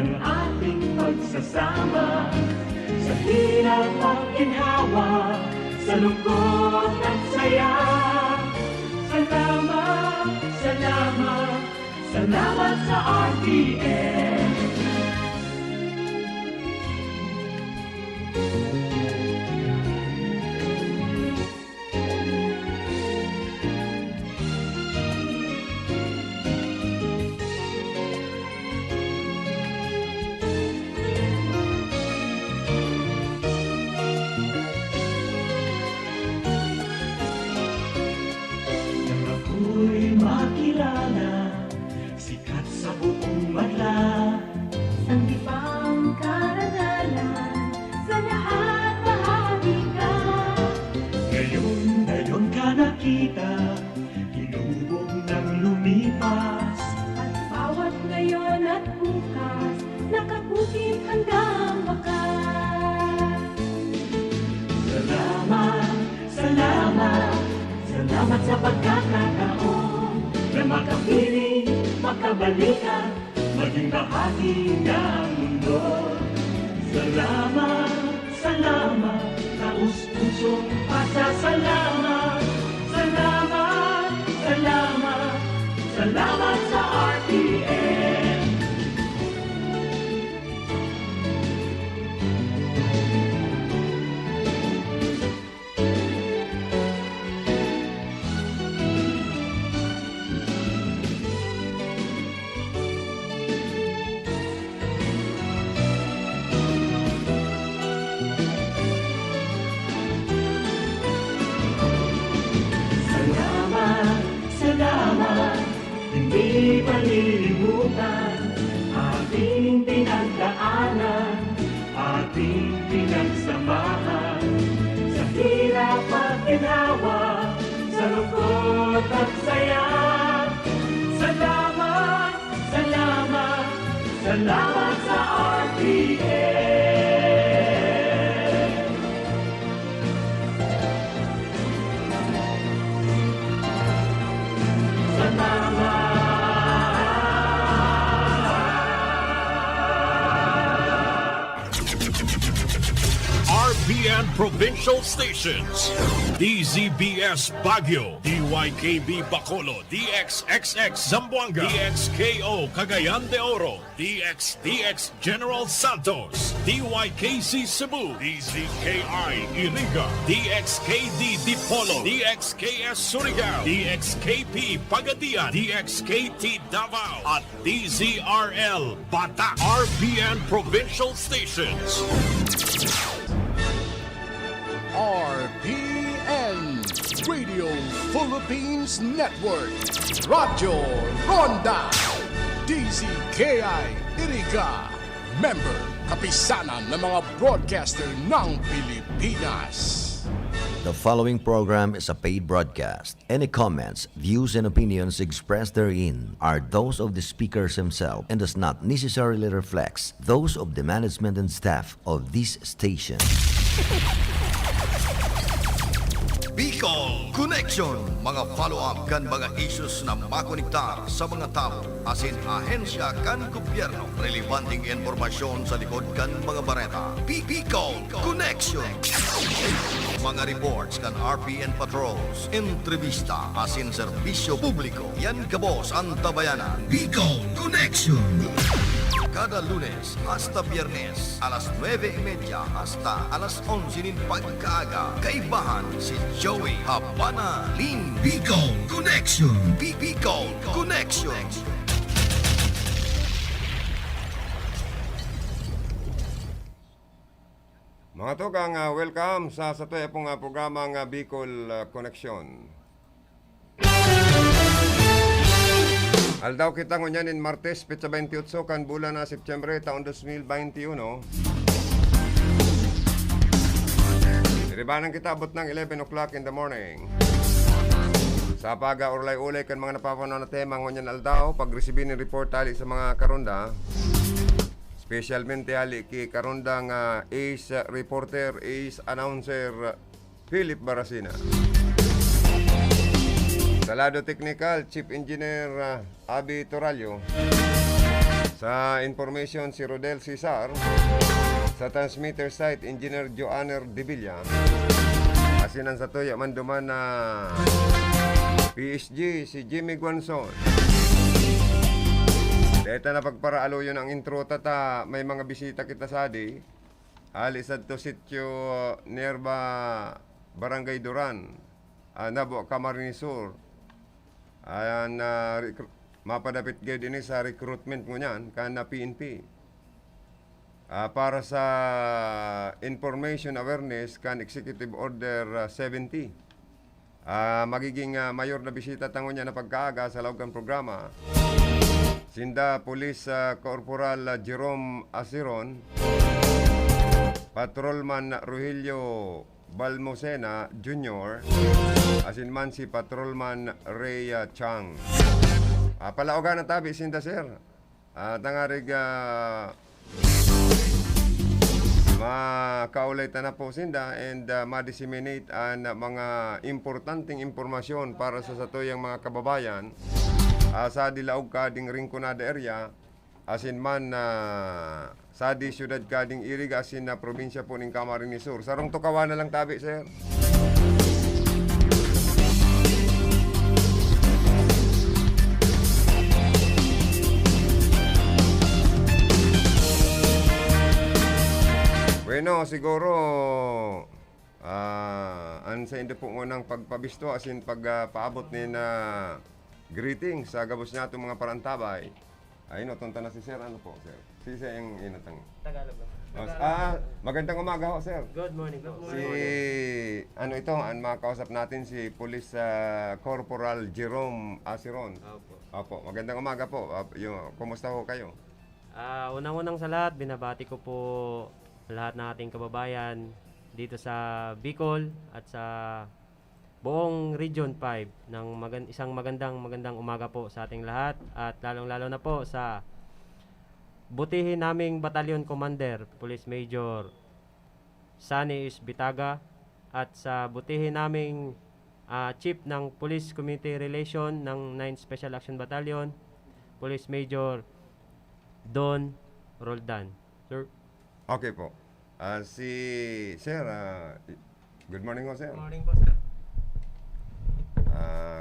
ang ating pagsasama. Sa hirap at ginhawa, sa lungkot at saya. Salamat, salamat, salamat sa RTN. Makilala, sikat sa buong madla. Sanggipang karangalan, sa lahat bahagi ka. Ngayon ka nakita, hinubog ng lumipas. At bawat ngayon at bukas, nakakukit hanggang wakas. Salamat, salamat, salamat sa pagkakataon na makapiling, makabalikan, maging bahagi ng mundo. Salamat, salamat, taus-pusong pasasalamat. Salamat, salamat, salamat sa RTN. Hindi malilimutan ating pinagdaanan, ating pinagsamahan. Sa hirap at ginawa, sa lungkot at saya. Salamat, salamat, salamat sa RTN. RPN Provincial Stations, DZBS Baguio, DYKB Bacolod, DXXX Zamboanga, DXKO Cagayan de Oro, DXDX General Santos, DYKC Cebu, DZKI Iriga, DXKD Dipolo, DXKS Surigao, DXKP Pagadian, DXKT Davao, at DZRL Batak. RPN Provincial Stations. RPN Radio Philippines Network, Radyo Ronda, DZKI Iriga, member kapisanan ng mga broadcaster ng Pilipinas. The following program is a paid broadcast. Any comments, views, and opinions expressed therein are those of the speakers themselves and does not necessarily reflect those of the management and staff of this station. Bicol Connection, mga follow-up kan mga issues na makonektar sa mga tao asin ahensya kan gobyerno, relevanteng informasyon sa likod kan mga bareta. Bicol Connection, mga reports kan RPN patrols, entrevista asin serbisyo publiko. Yan kabos ang tabayanan. Bicol Connection, kada Lunes hasta Biyernes, alas 9:30 hasta alas 11 pagkaaga. Kaibahan si Joey Habana Lin. Bicol Connection. Bicol Connection. Mga tugang, welcome sa tuya pong programang Bicol Connection. Aldaw kita ngunyanin Martes, petsa 28 kan bulan na September taon 2021. Diribanan kita abot ng 11 o'clock in the morning. Sa paga-urlay-ulay kan mga napapanood na tema ngunyan aldaw, pag-resibi ng report tali sa mga karonda. Specialmente ali ki karondang ace reporter, ace announcer Philip Barasina. Sa lado technical, Chief Engineer Abby Toralio. Sa information, si Rodel Cesar. Sa transmitter site, Engineer Joanner De Villa. Asinan sa tuya man duman na PSG, si Jimmy Guanzon. Deta na pagparaalo yun ang intro tata, may mga bisita kita sadi. Alisad to sityo Nerba Barangay Duran, Nabo Camarines Sur. Ayan, mapadapit gayud ini sa recruitment mo niyan, kana PNP. Para sa information awareness kan Executive Order 70. Magiging mayor na bisita tango niya na pagkaaga sa lawgan programa. Sinda Police Corporal Jerome Asiron, Patrolman Rogelio Balmosena Jr., asinman si Patrolman Ray Chang. Palaogan ng tabi, sinda sir. Tangarig makaulay na po sinda and ma-disseminate ang mga importanteng impormasyon para sa satuyang mga kababayan sa dilaog kading Rinconada area asin man sa di syudad kading Irig asin na probinsya po ng Camarines Sur. Sarong tukawan na lang tabi sir. Bueno, siguro ang sa hindi po ngunang pagpabisto asin pagpaabot ni na greeting sa gabos niya itong mga parantabay. Ay no, tunta na si sir, ano po sir? Si sir yung inatang. Tagalog ba? Magandang umaga ho sir. Good morning po. Ano ito, ang makakausap natin si Police Corporal Jerome Asiron. Opo. Opo, magandang umaga po. Kumusta ho kayo? Unang-unang sa lahat, binabati ko po lahat ng ating kababayan dito sa Bicol at sa buong Region 5 ng isang magandang umaga po sa ating lahat at lalong-lalo na po sa butihin naming Battalion Commander Police Major Sunny Bitaga at sa butihin naming Chief ng Police Community Relation ng 9th Special Action Battalion Police Major Don Roldan. Sir. Okay po. Si Sir, good morning ho, Sir. Good morning po, sir.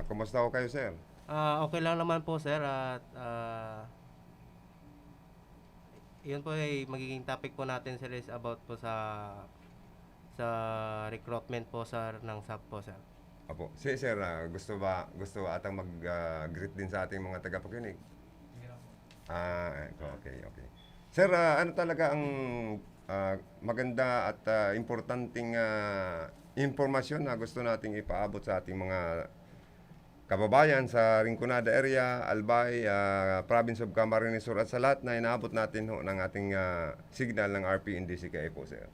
Kumusta ho kayo, Sir? Okay lang naman po, sir. At yun po ay magiging topic po natin, sir, is about po sa recruitment po, sir, ng SAP po, sir. Apo. Si Sir, gusto atang mag-greet din sa ating mga tagapakinig? Okay. Sir, ano talaga ang maganda at importanteng impormasyon na gusto nating ipaabot sa ating mga kababayan sa Rinconada area, Albay, Province of Camarines Sur at sa lahat na inaabot natin ng ating signal ng RPNDCKA po, sir.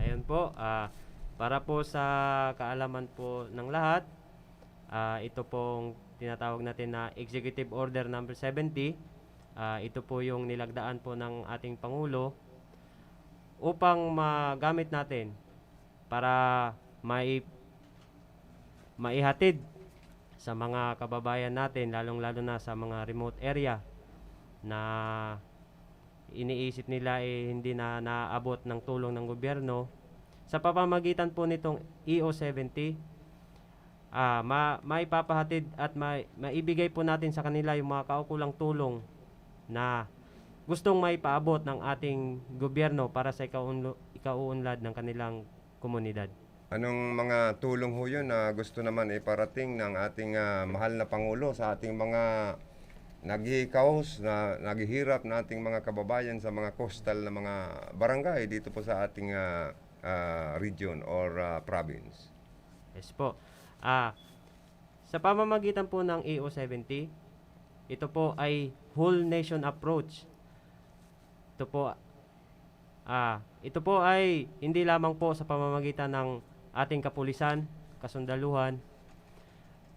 Ayun po, para po sa kaalaman po ng lahat, ito pong tinatawag natin na Executive Order number 70. Ito po yung nilagdaan po ng ating Pangulo upang magamit natin para maihatid sa mga kababayan natin, lalong-lalo na sa mga remote area na iniisip nila hindi na naabot ng tulong ng gobyerno. Sa pamamagitan po nitong EO70, maipapahatid at maibigay po natin sa kanila yung mga kaukulang tulong na gustong maipaabot ng ating gobyerno para sa ikauunlad ng kanilang komunidad. Anong mga tulong ho yun na gusto naman iparating ng ating mahal na Pangulo sa ating mga naghihikaos, na naghihirap na ating mga kababayan sa mga coastal na mga barangay dito po sa ating region or province? Yes po. Sa pamamagitan po ng EO70, ito po ay whole nation approach. Ito po ay hindi lamang po sa pamamagitan ng ating kapulisan, kasundaluhan,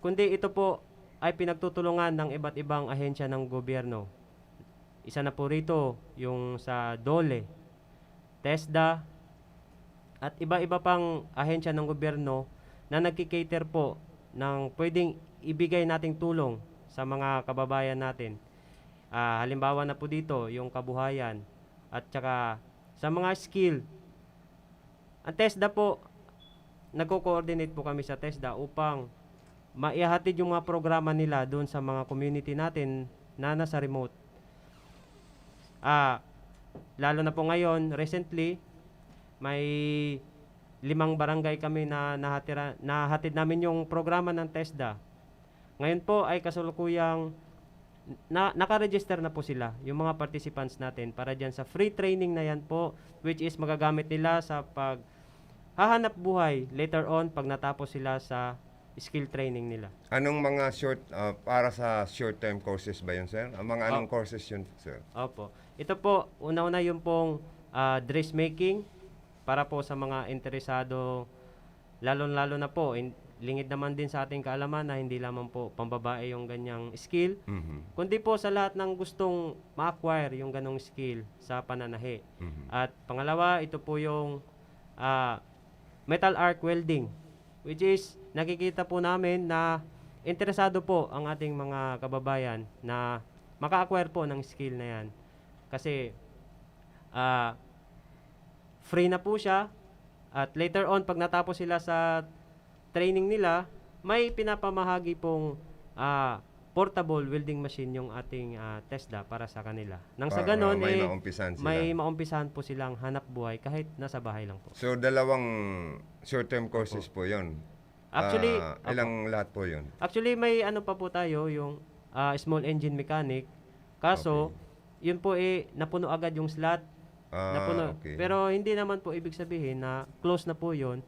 kundi ito po ay pinagtutulungan ng iba't ibang ahensya ng gobyerno. Isa na po rito yung sa DOLE, TESDA, at iba-iba pang ahensya ng gobyerno na nagkikater po ng pwedeng ibigay nating tulong sa mga kababayan natin. Halimbawa na po dito, yung kabuhayan at saka sa mga skill. Ang TESDA po, nagko-coordinate po kami sa TESDA upang maihatid yung mga programa nila doon sa mga community natin na nasa remote. Lalo na po ngayon, recently, may 5 barangay kami na nahatid namin yung programa ng TESDA. Ngayon po ay kasalukuyang naka-register na po sila, yung mga participants natin para dyan sa free training na yan po, which is magagamit nila sa paghahanap buhay later on pag natapos sila sa skill training nila. Anong mga para sa short-term courses ba yun, sir? Anong courses yun, sir? Opo. Ito po, una-una yung pong dressmaking para po sa mga interesado, lalo-lalo na po, lingid naman din sa ating kaalaman na hindi lamang po pambabae yung ganyang skill, kundi po sa lahat ng gustong ma-acquire yung ganong skill sa pananahi. At pangalawa, ito po yung metal arc welding, which is nakikita po namin na interesado po ang ating mga kababayan na maka-acquire po ng skill na yan. Kasi free na po siya at later on pag natapos sila sa training nila, may pinapamahagi pong portable welding machine yung ating TESDA para sa kanila. Nang sa ganon, may maumpisahan sila. may maumpisahan po silang hanap buhay kahit nasa bahay lang po. So, 2 short-term courses po yun. Actually, ilang lahat po yun? Actually, may ano pa po tayo, yung small engine mechanic. Kaso, yun po napuno agad yung slot. Napuno. Okay. Pero hindi naman po ibig sabihin na close na po yun.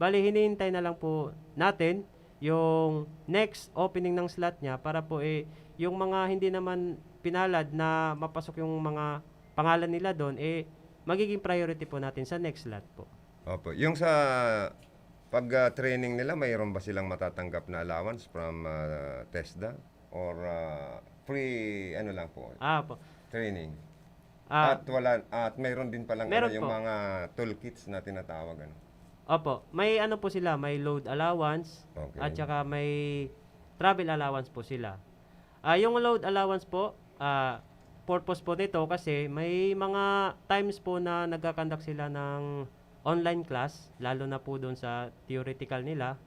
Bali, hinihintay na lang po natin yung next opening ng slot niya para po yung mga hindi naman pinalad na mapasok yung mga pangalan nila doon, magiging priority po natin sa next slot po. Opo. Yung sa pag-training nila, mayroon ba silang matatanggap na allowance from TESDA? Or free, lang po, Po. training? Ah, At mayroon din palang meron yung po. mga toolkits na tinatawag. Opo. May po sila, may load allowance Okay. at saka may travel allowance po sila. Yung load allowance po, purpose po nito kasi may mga times po na nagkakandak sila ng online class, lalo na po doon sa theoretical nila.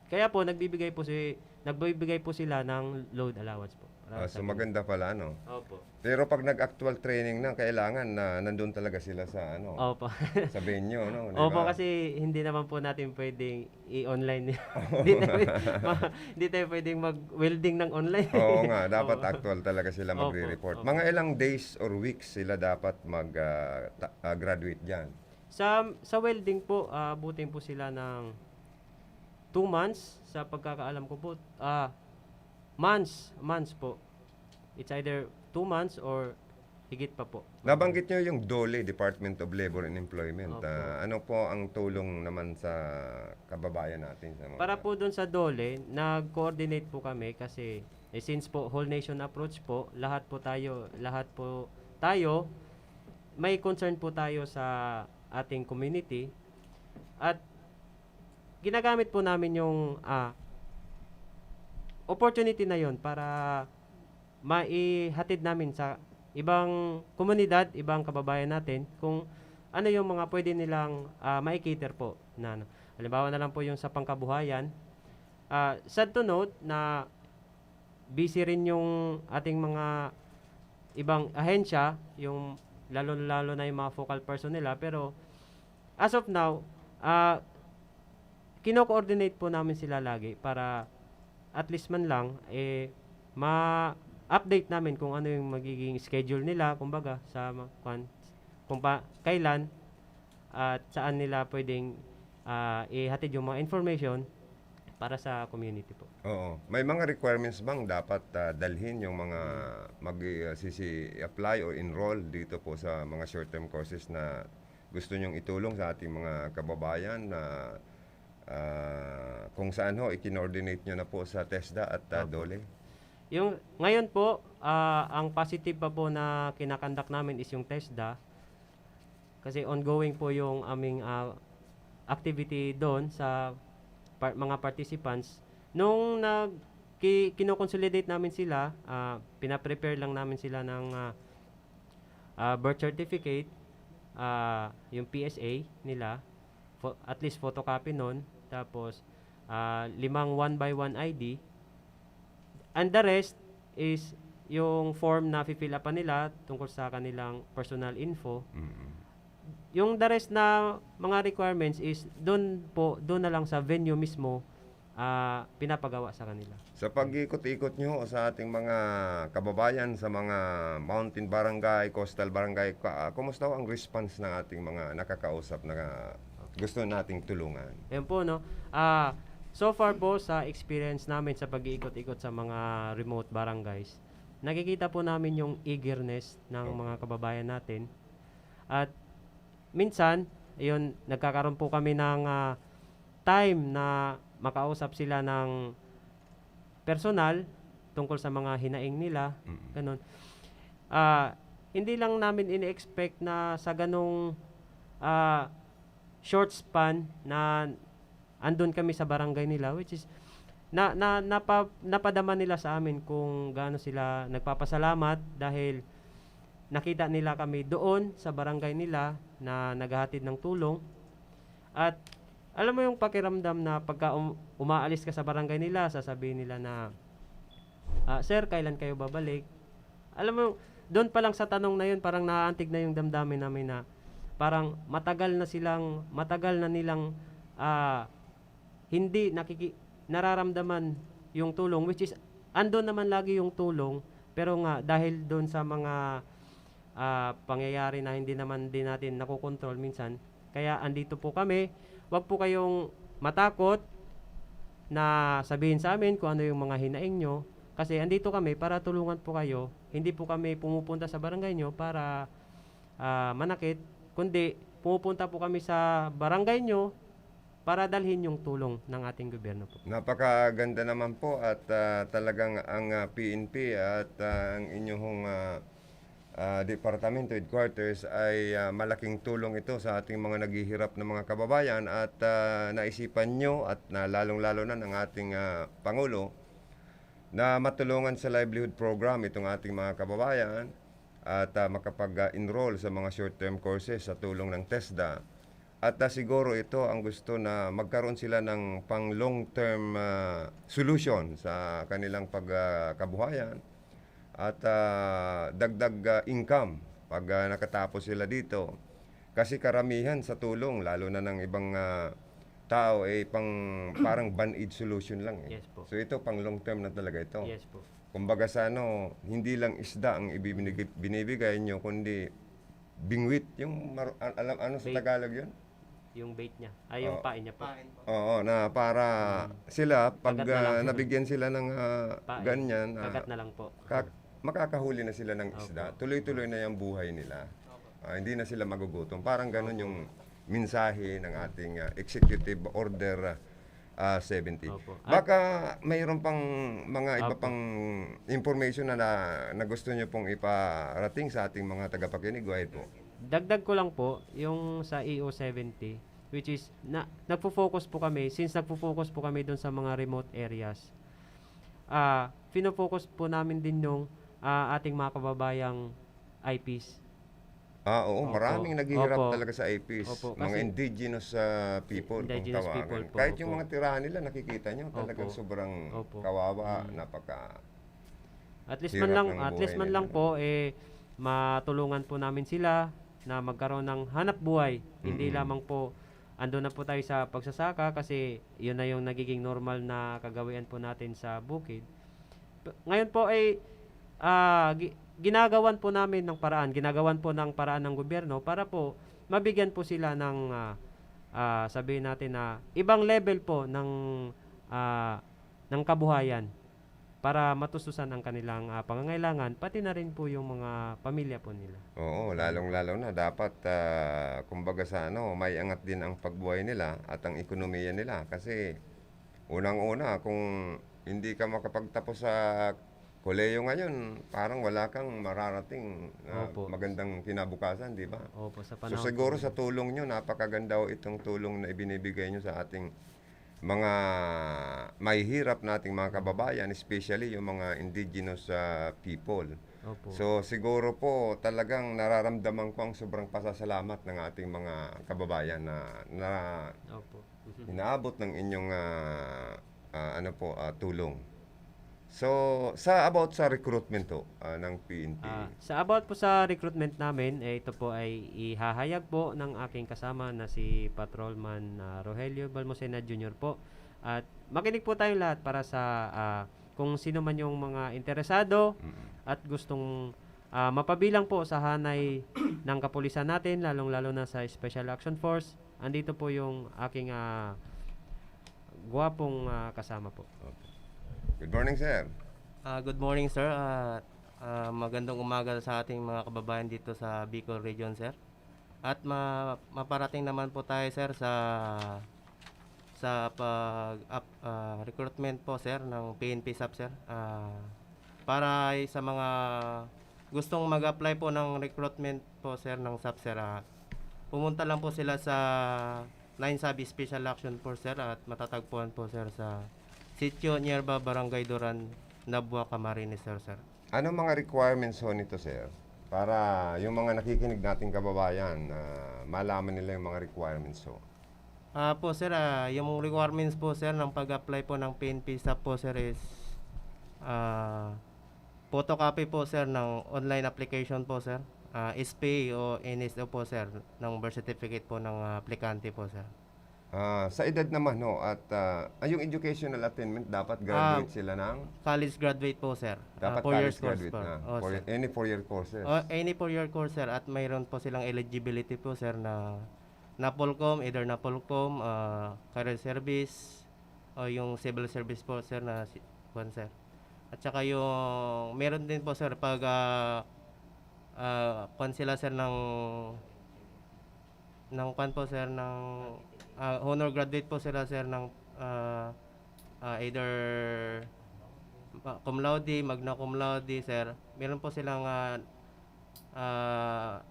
Kaya po nagbibigay po sila ng load allowance po. So maganda pala, Opo. Pero pag nag-actual training na, kailangan na nandun talaga sila sa Opo. sa venue, no? Di Opo, ba? kasi hindi naman po natin pwedeng i-online. Hindi tayo pwedeng mag-welding ng online. Oo nga, dapat Opo. actual talaga sila Opo, magre-report. opo. Mga ilang days or weeks sila dapat mag-graduate diyan. Sa welding po, abutin po sila ng 2 months sa pagkakaalam ko po. Months po. It's either 2 months or higit pa po. Nabanggit nyo yung DOLE, Department of Labor and Employment. Opo. Ano po ang tulong naman sa kababayan natin? Sa mga Para po doon sa DOLE, nag-coordinate po kami kasi since po whole nation approach po, lahat po tayo may concern po tayo sa ating community at ginagamit po namin yung opportunity na yon para maihatid namin sa ibang komunidad, ibang kababayan natin kung ano yung mga pwede nilang ma-cater po na halimbawa na lang po yung sa pangkabuhayan. Sad to note na busy rin yung ating mga ibang ahensya, yung lalo na yung mga focal person nila, pero as of now, kino-coordinate po namin sila lagi para at least man lang ma-update namin kung ano yung magiging schedule nila, kumbaga sa kailan at saan nila pwedeng ihatid yung mga information para sa community po. Oo. May mga requirements bang dapat dalhin yung mga mag-apply o enroll dito po sa mga short-term courses na gusto nyong itulong sa ating mga kababayan na kung saan i-coordinate nyo na po sa TESDA at DOLE? Yung ngayon po, ang positive pa po na kinakandak namin is yung TESDA kasi ongoing po yung aming activity doon sa mga participants. Nung kino-consolidate namin sila, pina-prepare lang namin sila ng birth certificate, yung PSA nila, at least photocopy nun, tapos 5 1x1 ID, and the rest is yung form na fill up nila tungkol sa kanilang personal info. Yung the rest na mga requirements is doon na lang sa venue mismo pinapagawa sa kanila. Sa pag-ikot-ikot nyo sa ating mga kababayan sa mga mountain barangay, coastal barangay, kumusta ang response ng ating mga nakakausap na gusto nating tulungan? Yan po, no? So far po sa experience namin sa pag-iikot-ikot sa mga remote barangays, nakikita po namin yung eagerness ng mga kababayan natin. At minsan, yun, nagkakaroon po kami ng time na makausap sila ng personal tungkol sa mga hinaing nila, ganun. Hindi lang namin ini-expect na sa ganong short span na andun kami sa barangay nila, which is napadama nila sa amin kung gaano sila nagpapasalamat dahil nakita nila kami doon sa barangay nila na naghahatid ng tulong. At alam mo yung pakiramdam na pagka umaalis ka sa barangay nila, sasabihin nila na, sir, kailan kayo babalik? Alam mo, doon pa lang sa tanong na yun, parang naaantig na yung damdamin namin na parang matagal na nilang hindi nararamdaman yung tulong, which is andun naman lagi yung tulong, pero nga dahil doon sa mga pangyayari na hindi naman din natin nakokontrol minsan, kaya andito po kami. Wag po kayong matakot na sabihin sa amin kung ano yung mga hinaing nyo, kasi andito kami para tulungan po kayo. Hindi po kami pumupunta sa barangay nyo para manakit, kundi pumupunta po kami sa barangay nyo para dalhin yung tulong ng ating gobyerno po. Napakaganda naman po at talagang ang PNP at ang inyong Departamento Headquarters ay malaking tulong ito sa ating mga naghihirap na mga kababayan at naisipan nyo at lalong-lalo na ng ating Pangulo na matulungan sa livelihood program itong ating mga kababayan at makapag-enroll sa mga short-term courses sa tulong ng TESDA. At siguro ito ang gusto na magkaroon sila ng pang long-term solution sa kanilang pagkabuhayan at dagdag income pag nakatapos sila dito. Kasi karamihan sa tulong, lalo na ng ibang tao, parang band-aid solution lang. Yes po. So ito pang long term na talaga ito. Yes po. Kumbaga sa hindi lang isda ang binibigay nyo, kundi bingwit. Yung ano sa Bait. Tagalog yun? Yung bait niya. Yung pain niya po. Oo, na para sila, pag Kagat na lang. nabigyan sila ng Pain. ganyan, Kagat na lang po. makakahuli na sila ng isda. Tuloy-tuloy na yung buhay nila. Hindi na sila magugutom. Parang ganun yung mensahe ng ating Executive Order 70. Opo. Baka mayroon pang mga iba Opo. pang information na gusto nyo pong iparating sa ating mga tagapakinig. Go ahead po. Dagdag ko lang po yung sa EO70, which is nagfo-focus po kami, since nagfo-focus po kami doon sa mga remote areas. Fino-focus po namin din yung ating mga kababayang IPs. Oo, Opo. maraming naghihirap Opo. talaga sa IPs. Opo, Mga kasi indigenous people, kung indigenous tawagan. people po, Kahit opo. yung mga tirahan nila, nakikita nyo, talagang Opo. sobrang Opo. kawawa, napaka... At least Hirap man lang, ng at least buhay man nila, lang po matulungan po namin sila na magkaroon ng hanap buhay. Hindi lamang po ando na po tayo sa pagsasaka kasi yun na yung nagiging normal na kagawian po natin sa bukid. Ngayon po ay ginagawan po namin ng paraan, ginagawan po ng paraan ng gobyerno para po mabigyan po sila ng sabihin natin na ibang level po ng kabuhayan para matustusan ang kanilang pangangailangan, pati na rin po yung mga pamilya po nila. Oo, lalong-lalo na dapat, kumbaga sa may angat din ang pagbuhay nila at ang ekonomiya nila. Kasi unang-una, kung hindi ka makapagtapos sa koleyo ngayon, parang wala kang mararating na Opo. magandang kinabukasan, di ba? Opo, sa So panahon siguro po- sa tulong nyo, napakaganda itong tulong na ibinibigay nyo sa ating mga mahihirap nating mga kababayan, especially yung mga indigenous people. Opo. So siguro po talagang nararamdaman ko ang sobrang pasasalamat ng ating mga kababayan na Opo. inaabot ng inyong tulong. So about sa recruitment ng PNP. Sa about po sa recruitment namin, ito po ay ihahayag po ng aking kasama na si Patrolman Rogelio Balmosena Jr. po. At makinig po tayong lahat para sa kung sino man yung mga interesado at gustong mapabilang po sa hanay ng kapulisan natin, lalong-lalo na sa Special Action Force. Andito po yung aking guwapong kasama po. Good morning, sir. Good morning, sir. Magandang umaga sa ating mga kababayan dito sa Bicol Region, sir. At maparating naman po tayo, sir, sa recruitment po, sir, ng PNP SAP, sir. Para sa mga gustong mag-apply po ng recruitment po, sir, ng SAP, sir, pumunta lang po sila sa 9 Sabi Special Action Force, sir, at matatagpuan po, sir, sa Sitio Nierba, Barangay Duran, Nabua, Camarines, sir. Anong mga requirements nito, sir? Para yung mga nakikinig nating kababayan, malaman nila yung mga requirements Po, sir, yung requirements po, sir, ng pag-apply po ng PNP SAP po, sir, is photocopy po, sir, ng online application po, sir. SPA o NSO po, sir, ng birth certificate po ng aplikante po, sir. Sa edad naman, at yung educational attainment, dapat graduate sila ng? College graduate po, sir. Dapat 4 years college graduate course na. po. Sir. Any 4-year courses. Any 4-year course, sir. At mayroon po silang eligibility po, sir, na NAPOLCOM, either NAPOLCOM, career service, o yung civil service po, sir, na sir. At saka yung, meron din po, sir, pag sila, sir, ng po, sir, ng honor graduate po sila, sir, ng either cum laude, magna cum laude, sir. Meron po silang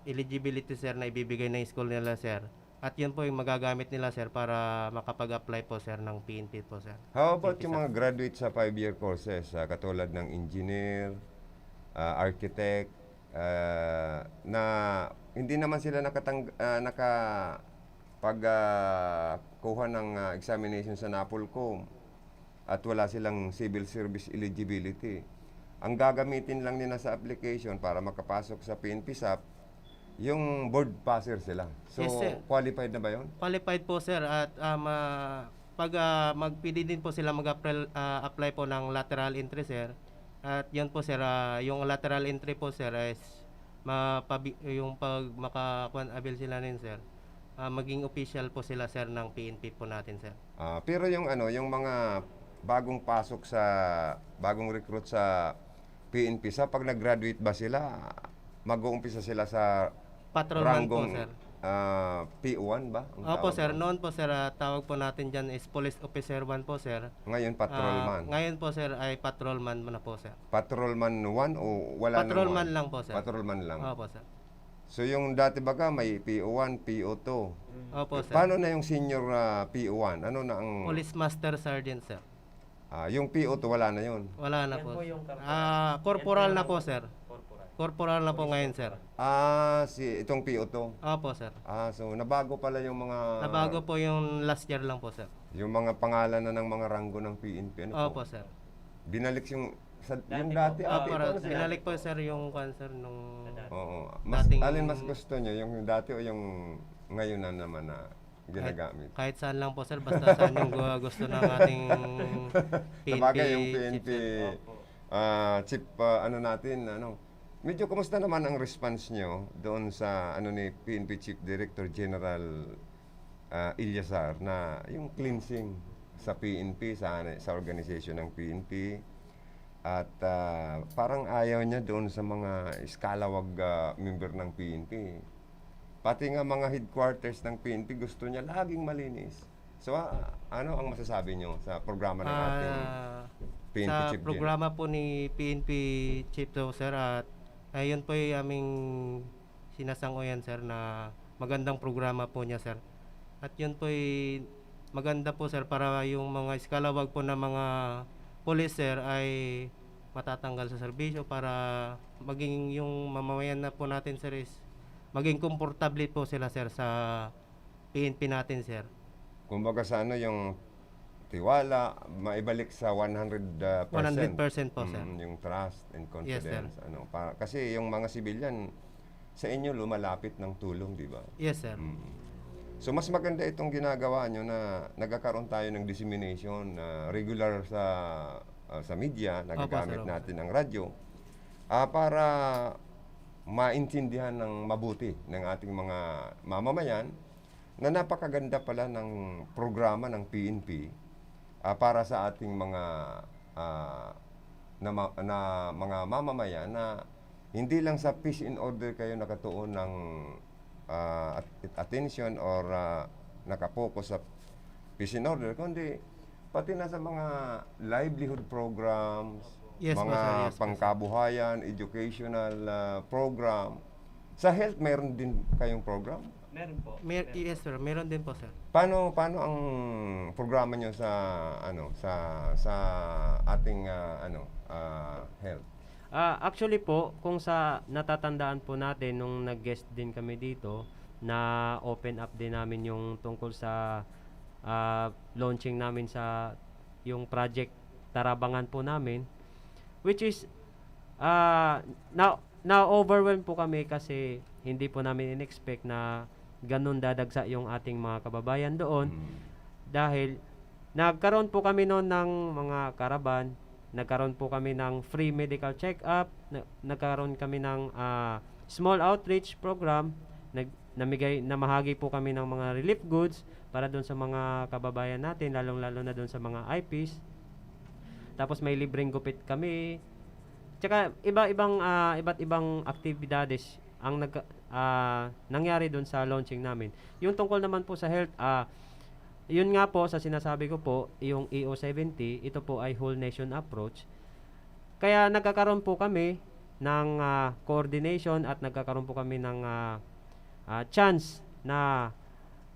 eligibility, sir, na ibibigay ng school nila, sir. At yun po yung magagamit nila, sir, para makapag-apply po, sir, ng PNP po, sir. How about yung mga graduate sa 5-year courses, katulad ng engineer, architect, na hindi naman sila kuha ng examination sa NAPOLCOM at wala silang civil service eligibility. Ang gagamitin lang nila sa application para makapasok sa PNP SAP, yung board passer sila. So, Yes, sir. qualified na ba yun? Qualified po, sir, at pag magpili din po sila mag-apply po ng lateral entry, sir. At yun po, sir, yung lateral entry po, sir, is yung pag maka-avail sila nin, sir, maging official po sila, sir, ng PNP po natin, sir. Pero yung mga bagong bagong recruit sa PNP SAP, pag nag-graduate ba sila, mag-uumpisa sila sa Patrolman po, ranggong sir. P1 ba? Ang Opo, tawag sir. doon? Noon po, sir, tawag po natin dyan is Police Officer 1 po, sir. Ngayon, patrolman. Ngayon po, sir, ay patrolman na po, sir. Patrolman 1 o wala nang Patrolman 1? lang po, sir. Patrolman lang. Opo, sir. So yung dati baga may PO1, PO2. Opo, sir. Paano na yung senior PO1? Ano na ang Police Master Sergeant, sir. yung PO2 wala na yun? Wala na Yan po. po yung Corporal na po, sir. Corporal na po ngayon, sir. Itong PO2. Opo, sir. So nabago pala yung mga Nabago po yung last year lang po, sir. yung mga pangalan na ng mga ranggo ng PNP. Ano Opo, po? sir. Binalik yung dati Opo, ito, sir. binalik po, sir, yung cancer nung... Oo. dating- Alin mas gusto nyo? Yung dati o yung ngayon na naman na ginagamit? Kahit saan lang po, sir. Basta saan yung gusto ng ating PNP. Sabagay yung PNP chief, chief natin, medyo kumusta naman ang response nyo doon sa ni PNP Chief Director General Ilyasar na yung cleansing sa PNP, sa organization ng PNP, at parang ayaw niya doon sa mga iskalawag member ng PNP. Pati nga mga headquarters ng PNP gusto niya laging malinis. So ano ang masasabi nyo sa programa ng ating PNP sa Chief programa po ni PNP Chief to, sir, at ayun po yung aming sinasangoyan, sir, na magandang programa po niya, sir. At yun po maganda po sir para yung mga iskalawag po na mga pulis sir ay matatanggal sa serbisyo para maging yung mamamayan na po natin sir is maging komportable po sila sir sa PNP natin sir. Kumbaga sa ano yung tiwala, maibalik sa 100%. 100% po sir. Yung trust and Yes, sir. confidence. Kasi yung mga civilian, sa inyo lumalapit ng tulong, di ba? Yes sir. So mas maganda itong ginagawa nyo na nagkakaroon tayo ng dissemination regular sa media, nagagamit Opo, sir. natin ang radyo para maintindihan ng mabuti ng ating mga mamamayan na napakaganda pala ng programa ng PNP para sa ating mga mga mamamayan na hindi lang sa peace and order kayo nakatuon ng attention or nakapokus sa peace and order, kundi pati na sa mga livelihood programs, Yes, po, mga sir. Yes, po, sir. pangkabuhayan, educational program. Sa health, mayroon din kayong program? Meron po. Yes sir, meron din po sir. Paano ang programa nyo sa sa ating health? Actually po, kung sa natatandaan po natin nung nag-guest din kami dito, na open up din namin yung tungkol sa launching namin sa yung project Tarabangan po namin, which is na overwhelmed po kami kasi hindi po namin in-expect na ganun dadagsa yung ating mga kababayan doon. Dahil nagkaroon po kami noon ng mga karaban, nagkaroon po kami ng free medical check-up, nagkaroon kami ng small outreach program, namahagi po kami ng mga relief goods para doon sa mga kababayan natin, lalong-lalo na doon sa mga IPs. Tapos may libreng gupit kami. Tsaka iba't ibang aktibidades ang nangyari doon sa launching namin. Yung tungkol naman po sa health, yun nga po sa sinasabi ko po, yung EO70, ito po ay whole nation approach. Kaya nagkakaroon po kami ng coordination at nagkakaroon po kami ng chance na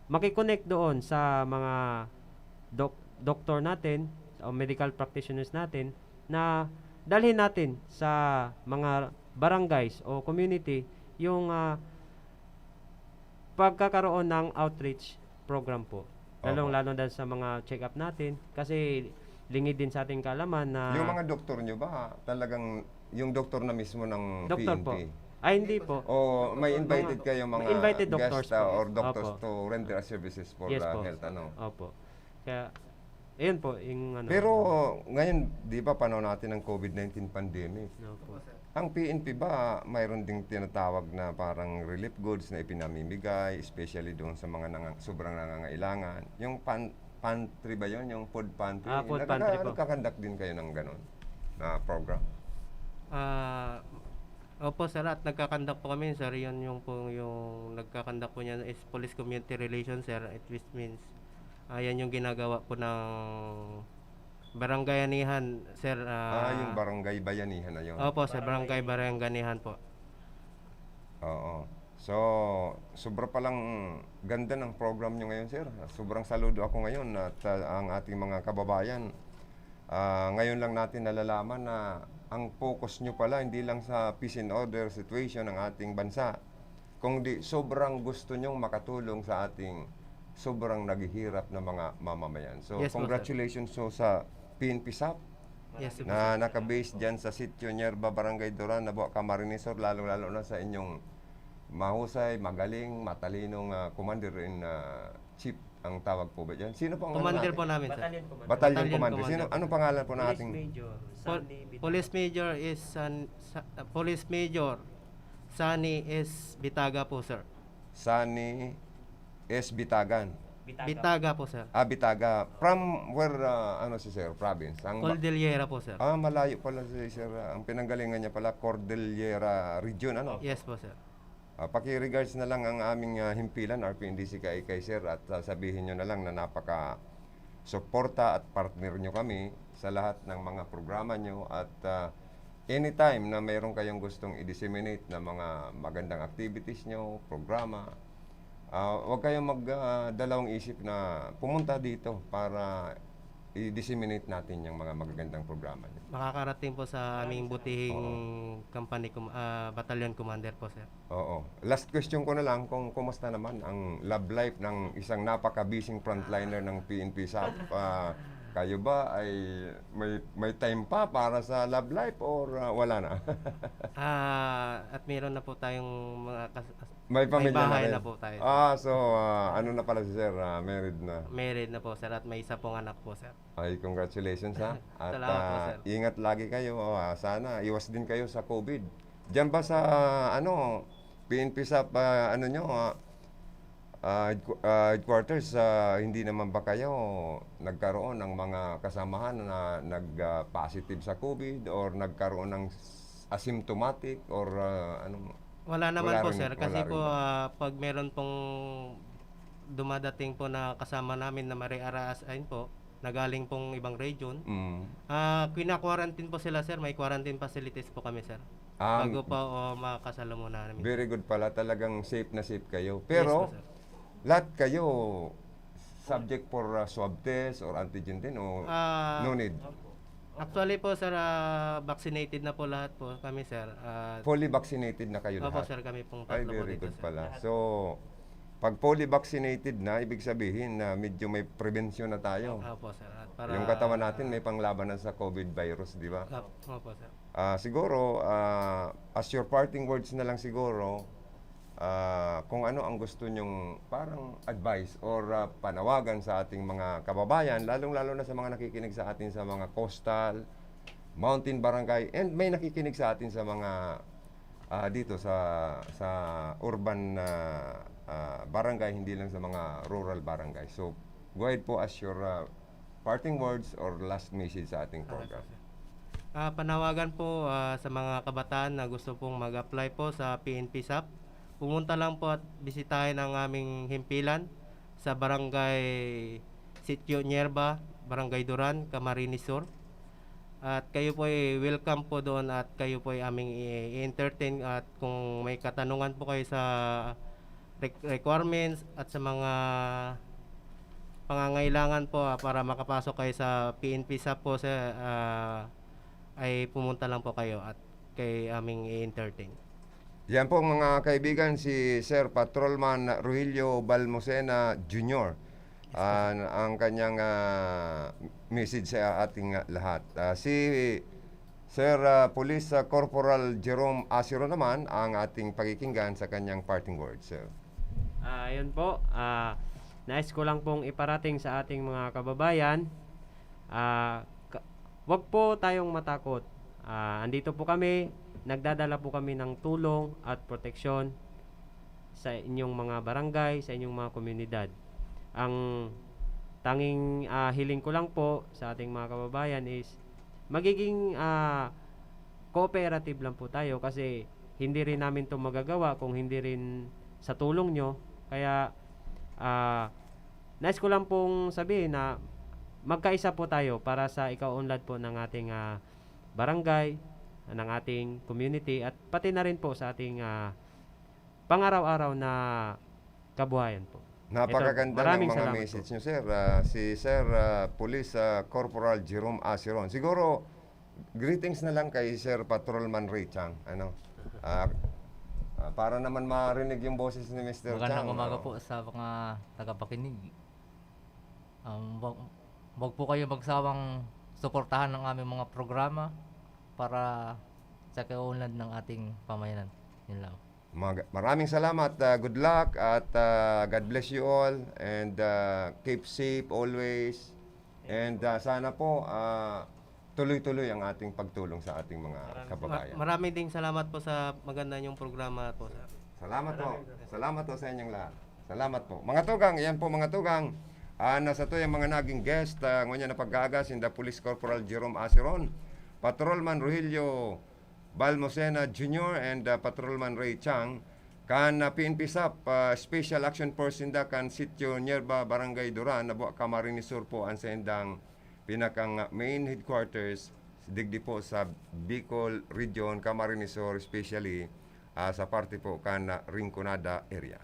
makikonnect doon sa mga doktor natin o medical practitioners natin na dalhin natin sa mga barangays o community yung pagkakaroon ng outreach program po. Lalong-lalo na sa mga check-up natin kasi lingid din sa ating kaalaman na Yung mga doktor nyo ba talagang yung doktor na mismo ng doktor PNP? po. Ay, hindi po. O may invited kayo mga may invited doctors guest po. or doctors Opo. to render services for Yes po. health Opo. Kaya, ayun po, yung Pero ngayon, di ba panahon natin ng COVID-19 pandemic? Opo. Ang PNP ba mayroon ding tinatawag na parang relief goods na ipinamimigay, especially doon sa mga sobrang nangangailangan? Yung pantry ba yun? Yung food pantry? Food pantry po. Nagkakandak din kayo ng ganun na program? Opo sir, at nagkakandak po kami sir, yun yung nagkakandak po niya is Police Community Relations sir, which means yan yung ginagawa po ng barangayanihan sir. Yung barangay bayanihan na yun. Opo sir, barangay barangayanihan po. Oo. So, sobra palang ganda ng program nyo ngayon, sir. Sobrang saludo ako ngayon at ang ating mga kababayan. Ngayon lang natin nalalaman na ang focus nyo pala hindi lang sa peace and order situation ng ating bansa, kundi sobrang gusto nyong makatulong sa ating sobrang naghihirap na mga mamamayan. So, Yes po, congratulations so sa PNP SAP Yes, sir. na nakabase dyan sa Sitio Nierba, Barangay Duran, Nabo, Camarines Sur, lalo-lalo na sa inyong mahusay, magaling, matalinong commander in chief ang tawag po ba dyan? Sino po ang Commander po namin sir. Battalion Commander. Battalion Battalion Commander. Sino, Commander. anong pangalan po Police nating? Major Sandy Bitagan. Police Major Sunny S. Bitaga po sir. Sani S. Bitagan. Bitaga po sir. Bitaga. From where, si sir, province? Cordillera po sir. Malayo pala si sir. Ang pinanggalingan niya pala, Cordillera Region, ano? Yes po sir. Paki-regards na lang ang aming himpilan, RPNDC kay sir, at sabihin nyo na lang na napaka-suporta at partner nyo kami sa lahat ng mga programa nyo at anytime na mayroon kayong gustong i-disseminate na mga magandang activities nyo, programa, Huwag kayong magdalawang isip na pumunta dito para i-disseminate natin yung mga magagandang programa niyo. Makakarating po sa aming butihing company, battalion commander po, sir. Oo. Last question ko na lang kung kumusta naman ang love life ng isang napaka-busy frontliner ng PNP SAP. Kayo ba ay may time pa para sa love life or wala na? At meron na po tayong mga May pamilya na bahay rin. na po tayo. So ano na pala si Sir, married na. Married na po, sir, at may isa pong anak po, sir. Ay, congratulations ha. At Salamat po, sir. ingat lagi kayo. Sana iwas din kayo sa COVID. Diyan ba sa PNP SAP headquarters, hindi naman ba kayo nagkaroon ng mga kasamahan na nag-positive sa COVID or nagkaroon ng asymptomatic or Wala naman Wala po, rin- sir. Kasi wala rin po, ba? pag meron pong dumadating po na kasama namin na mare-araasain po, na galing pong ibang region, kina-quarantine po sila, sir. May quarantine facilities po kami, sir. Bago pa makasalamunan namin. very good pala, talagang safe na safe kayo. Yes Pero po, sir. lahat kayo subject for swab test or antigen din o no need? Actually po, sir, vaccinated na po lahat po kami, sir. Fully vaccinated na kayo Opo, lahat? sir, kami pong Ay, tatlo po very dito, good sir. pala. So, pag fully vaccinated na, ibig sabihin na medyo may prevensyon na tayo. Opo, sir. At Yung katawan natin may panglabanan sa COVID virus, di ba? Opo, sir. Siguro, as your parting words na lang siguro, kung ano ang gusto nyong parang advice or panawagan sa ating mga kababayan, lalong-lalo na sa mga nakikinig sa atin sa mga coastal, mountain barangay, and may nakikinig sa atin sa mga dito sa urban barangay, hindi lang sa mga rural barangay. So, go ahead po as your parting words or last message sa ating program. Panawagan po sa mga kabataan na gusto pong mag-apply po sa PNP SAP. Pumunta lang po at bisitahin ang aming himpilan sa Barangay Sitio Nierba, Barangay Duran, Camarines Sur. At kayo po ay welcome po doon at kayo po ay aming i-entertain at kung may katanungan po kayo sa requirements at sa mga pangangailangan po para makapasok kayo sa PNP SAP po ay pumunta lang po kayo at kay aming i-entertain. Yan po mga kaibigan, si Sir Patrolman Rogelio Balmosena Jr. Ang kanyang message sa ating lahat. Si Sir Police Corporal Jerome Asiro naman ang ating pakikinggan sa kanyang parting words, sir. Ayun po, nais ko lang pong iparating sa ating mga kababayan, wag po tayong matakot. Andito po kami, nagdadala po kami ng tulong at proteksyon sa inyong mga barangay, sa inyong mga komunidad. Ang tanging hiling ko lang po sa ating mga kababayan is magiging cooperative lang po tayo kasi hindi rin namin ito magagawa kung hindi rin sa tulong nyo. Kaya nais ko lang pong sabihin na magkaisa po tayo para sa ikaunlad po ng ating barangay, ng ating community at pati na rin po sa ating pang-araw-araw na kabuhayan po. Napakaganda ng maraming mga salamat message po. nyo, sir. Si Sir Police Corporal Jerome Asiron. Siguro, greetings na lang kay Sir Patrolman Ray Chang. Para naman marinig yung boses ni Mr. Chang. Magandang umaga po sa mga tagapakinig. Wag po kayo magsawang suportahan ng aming mga programa para sa kaunlad ng ating pamayanan. Yun lang. Maraming salamat. Good luck at God bless you all and keep safe always. And sana po tuloy-tuloy ang ating pagtulong sa ating mga kababayan. Maraming ding salamat po sa maganda niyong programa po, sir. Salamat po. Salamat po sa inyong lahat. Salamat po. Mga tugang, yan po mga tugang. Nasa to yung mga naging guest ngunyan na paggagas in the Police Corporal Jerome Asiron, Patrolman Rogelio Balmosena Jr. and Patrolman Ray Chang kan PNP SAP Special Action Force inda kan Sitio Nierba Barangay Duran nabo Camarines Sur po ang sendang pinakang main headquarters digdi po sa Bicol Region Camarines Sur, especially sa parte po kan Rinconada area.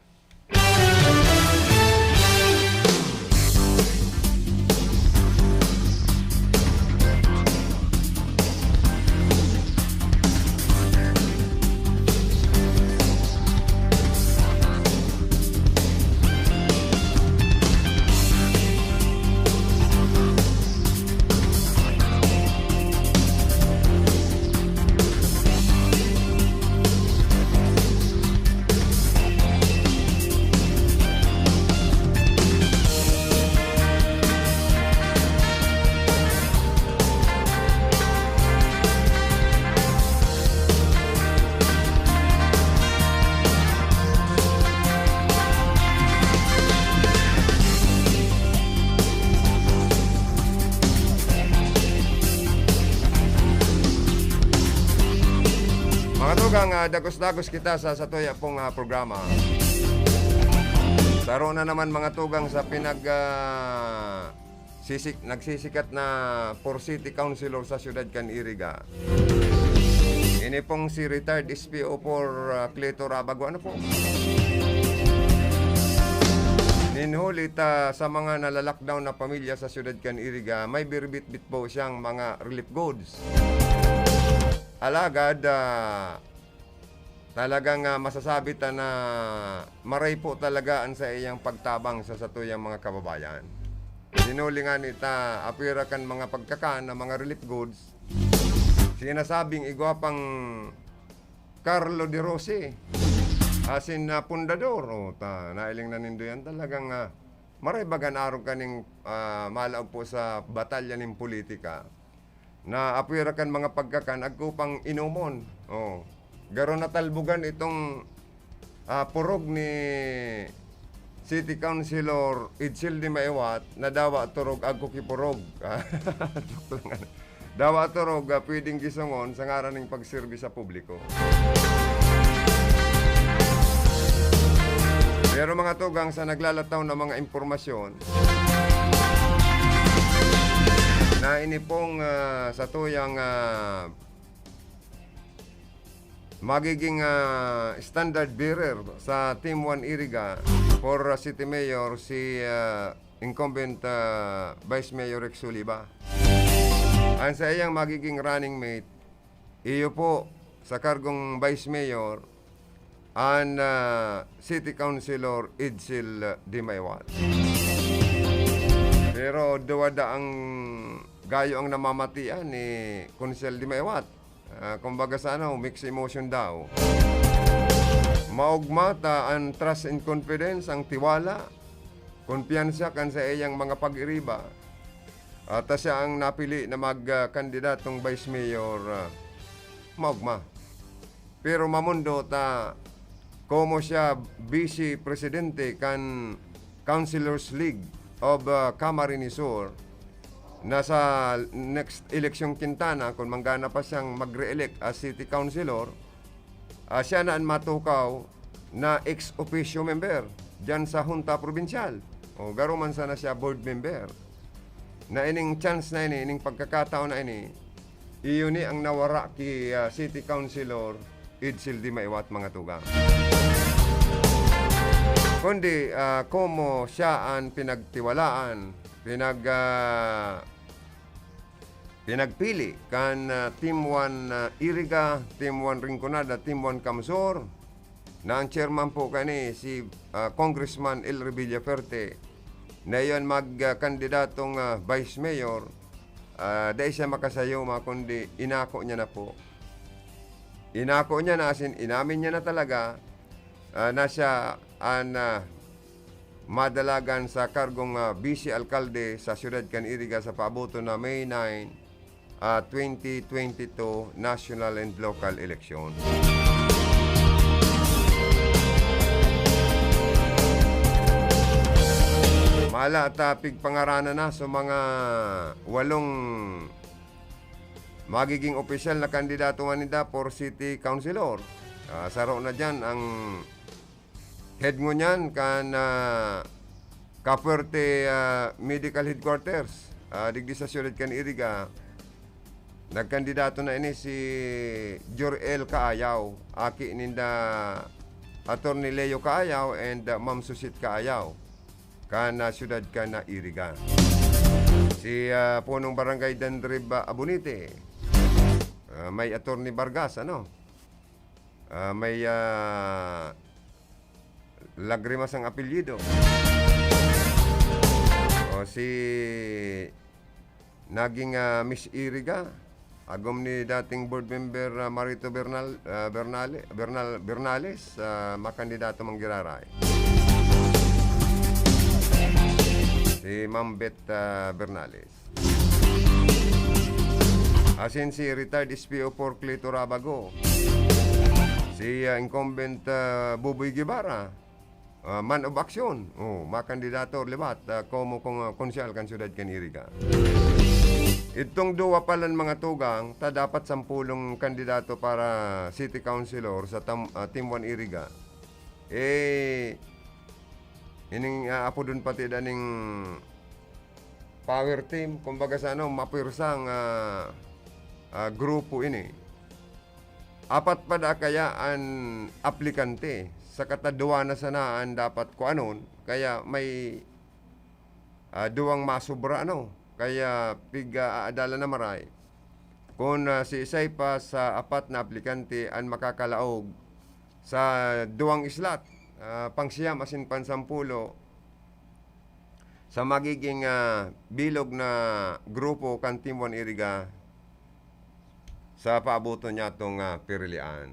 Mga tugang, dagos-dagos kita sa satuya pong programa. Saro na naman mga tugang sa nagsisikat na for City Councilor sa Siyudad kan Iriga. Ini pong si retired SPO for Cleto Rabago. Ano po? Ninhulit sa mga nalalockdown na pamilya sa Siyudad kan Iriga, may birbit-bit po siyang mga relief goods. Alagad, talagang masasabi na maray po talagaan sa iyang pagtabang sa satuyang mga kababayan. Sinulingan ita apirakan mga pagkakan na mga relief goods. Sinasabing igwapang Carlo De Rossi, asin na pundador. Nailing na nindo yan talagang maray bagan araw kaning malaog po sa batalya ng politika. Na apirakan mga pagkakan agkupang inumon. Garo na talbugan itong purog ni City Councilor Idsil Di Maiwat na dawa turog agko kipurog. Dawa turog pwedeng gisungon sa ngaran ng pagserbi sa publiko. Pero mga tugang sa naglalataw na mga impormasyon na ini pong sa tuyang magiging standard bearer sa Team 1 Iriga for City Mayor si incumbent Vice Mayor Rex Suliba. Ang sa iyang magiging running mate, iyo po sa kargong Vice Mayor ang City Councilor Idsil Di Maiwat. Pero duwada ang gayo ang namamatian ni Council Di Maiwat. Kumbaga sa mixed emotion daw. Maugmata ang trust and confidence, ang tiwala, kumpiyansa kan sa iyang mga pag-iriba. At siya ang napili na magkandidatong Vice Mayor, maugma. Pero mamundo como siya Vice Presidente kan Councilors League of Camarines Sur, nasa next eleksyon Quintana, kung manggana pa siyang mag-re-elect as City Councilor, siya na ang matukaw na ex-officio member dyan sa Junta Provincial. Garuman sana siya board member. Na ining chance na ini, ining pagkakataon na ini, iyon ni ang nawara ki City Councilor Idsil Di Maiwat mga tugang. Kundi como siya ang pinagtiwalaan, pinagpili kan Team 1 Iriga, Team 1 Rinconada, Team 1 Camsor, na ang chairman po kani si Congressman El Revilla Ferte, na iyon magkandidatong Vice Mayor. Dahil siya makasayo kundi inako niya na po. Inako niya na, asin inamin niya na talaga na siya ang madalagan sa kargong Vice Alkalde sa Siyudad kan Iriga sa paabuto na May 9, 2022 national and local election. Mala tapig pangarana na sa mga 8 magiging opisyal na kandidato nila for City Councilor. Saro na dyan ang head mo niyan kan Kapuerte Medical Headquarters, digdi sa Siyudad kan Iriga. Nagkandidato na ini si Jor-El Kaayaw, aki ninda Attorney Leo Kaayaw and Ma'am Susit Kaayaw kana siyudad kana Iriga. Si punong barangay Dandrib Abunite, may Attorney Vargas, may Lagrimas ang apelyido. O si naging Miss Iriga, agom ni dating board member Marito Bernales, makandidato manggiraray. Si Ma'am Beth Bernales. Asin si retired SPO Porclito Rabago. Si incumbent Buboy Guevara, man of action. Makandidato libat como kung konsyal kan siyudad kan Iriga. Itong duwa palan mga tugang, dapat 10 kandidato para city councilor sa Team 1 Iriga. Ining apo dun pati daning power team, kumbaga sa mapirsang grupo ini. 4 pa da kaya ang aplikante sa kataduan na sanaan dapat ko anon, kaya may duwang masubra kaya piga-aadala na maray. Kung si isay pa sa 4 na aplikante ang makakalaog sa duwang islat, pangsiyam asin pansampulo sa magiging bilog na grupo kan Team 1 Iriga sa paabuto niya itong pirilian.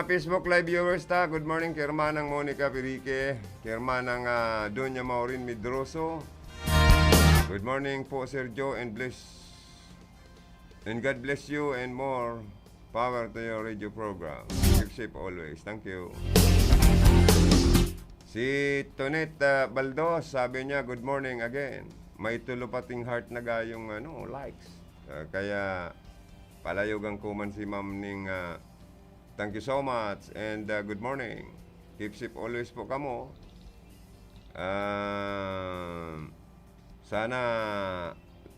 Facebook Live viewers good morning kay Hermanang Monica Pirique, kay Hermanang Doña Maureen Midroso. Good morning po Sir Joe and God bless you and more power to your radio program. Keep safe always. Thank you. Si Tonet Baldos, sabi niya good morning again. May tulupating heart na gayong likes. Kaya palayogang kuman si Ma'am ning thank you so much and good morning. Keep safe always po kamo. Sana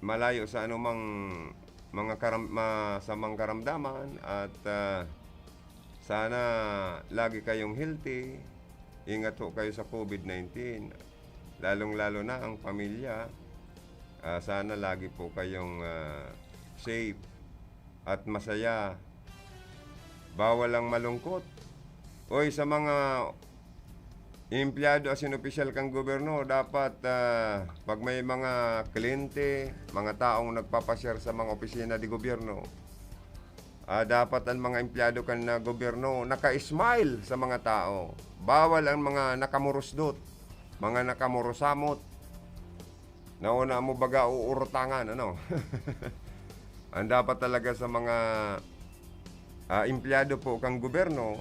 malayo sa anumang mga masamang karamdaman at sana lagi kayong healthy. Ingat po kayo sa COVID-19. Lalong-lalo na ang pamilya. Sana lagi po kayong safe at masaya. Bawal ang malungkot. Oy, sa mga empleyado asin opisyal kang gobyerno, dapat pag may mga kliyente, mga taong nagpapasyar sa mga opisina di gobyerno, dapat ang mga empleyado kan na gobyerno naka-smile sa mga tao. Bawal ang mga nakamurusdot, mga nakamurusamot. Nauna mo baga uurutangan, Ang dapat talaga sa mga empleyado po kang gobyerno,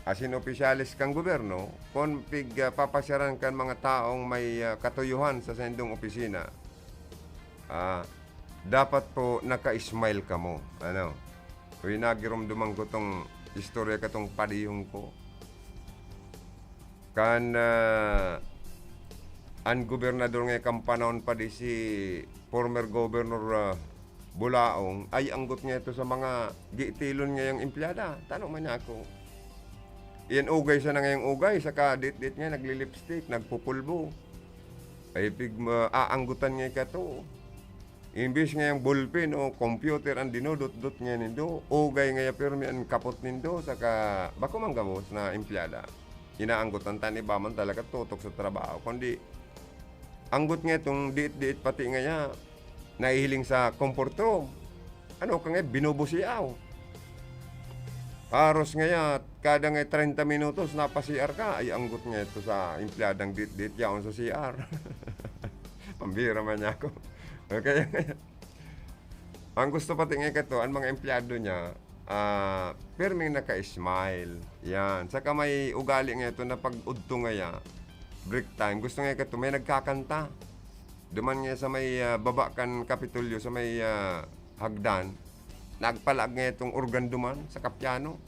asin opisyalis kang gobyerno, kung papasyaran kan mga taong may katuyuhan sa sendong opisina, dapat po naka-smile ka mo. Kung nagiramdaman ko tong istorya katong padiyong ko. Kan ang gobernador ngay kampanahon pa di si former governor Bulaong ay anggot niya ito sa mga giitilon ngayong empleyada. Tanong man niya ako. Iyan ugay siya na ngayong ugay. Saka dit-dit niya nagli-lipstick, nagpupulbo. Ay aanggutan niya ka to. Imbis ngayong ballpen o computer ang dinudot-dot niya nindo. Ugay ngaya pirmi ang kapot nindo. Saka bako man gamos na empleyada. Inaanggutan tani ba man talaga tutok sa trabaho. Kundi anggot nga itong dit-dit pati ngaya nahihiling sa comfort room. Kaya binubusiaw. Paros ngaya, kada nga 30 minutos napasiar ka, ay anggot nga ito sa empleyadang dit-dit yaon sa CR. Pambira man niya ako. Kaya Ang gusto pati nga ito, ang mga empleyado niya, perming naka-smile. Yan. Saka may ugali nga ito na pag-udto nga ya, break time. Gusto nga ito, may nagkakanta. Duman nga sa may babakan Kapitolyo, sa may hagdan, nagpalag nga itong organ duman sa kapyano.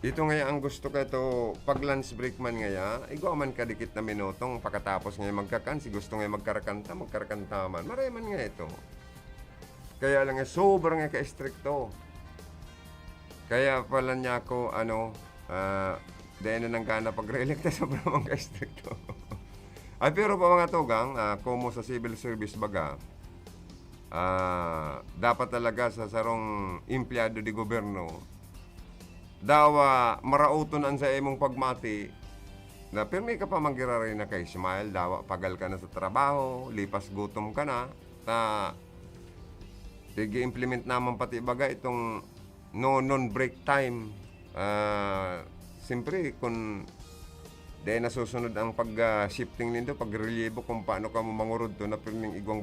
Ito nga ang gusto ko ito, pag lunch break man nga ya, igaw man kadikit na minutong, pagkatapos nga magkakansi, gusto nga magkarakanta man. Maray man nga ito. Kaya lang nga, sobrang nga ka-stricto. Kaya pala niya ako, dahil na nang gana pag-re-electa, sobrang mga ka-stricto. Ay, pero pa mga tugang, kumo sa civil service baga, dapat talaga sa sarong empleyado di gobyerno, daw marauton ang sa imong pagmati na pirmi ka pa manggiraray na kay smile, daw pagal ka na sa trabaho, lipas gutom ka na, i-implement naman pati baga itong non-break time. Siyempre, kung dahil nasusunod ang pag-shifting nito, pag-reliebo kung paano ka mo mangurod to na pirming igwang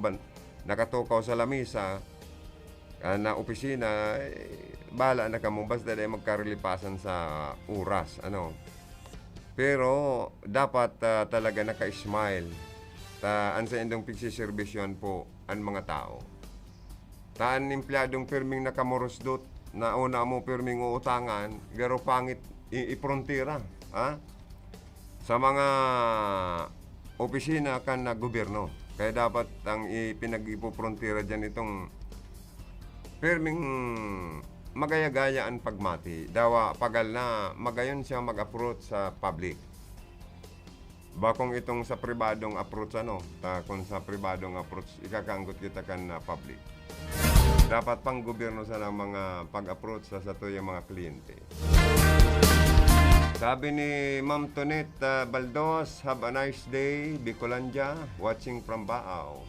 nakatukaw sa lamisa, na opisina, bahala na ka mo, basta dahil magkarilipasan sa oras. Pero, dapat talaga naka-smile. Ang sa indong pagsiservisyon po ang mga tao. Taan empleyadong pirming nakamorosdot, na una mo pirming uutangan, garo pangit iprontira. Sa mga opisina kan na gobyerno. Kaya dapat ang ipinag-ipoprontira dyan itong pirming magaya-gayaan pagmati. Dawa pagal na magayon siya mag-approach sa public. Bakong itong sa pribadong approach kung sa pribadong approach ikakanggot kita kan na public. Dapat pang gobyerno sa mga pag-approach sa tuyong mga kliyente. Sabi ni Ma'am Tonette Baldos, have a nice day, Bicolandia, watching from Baaw.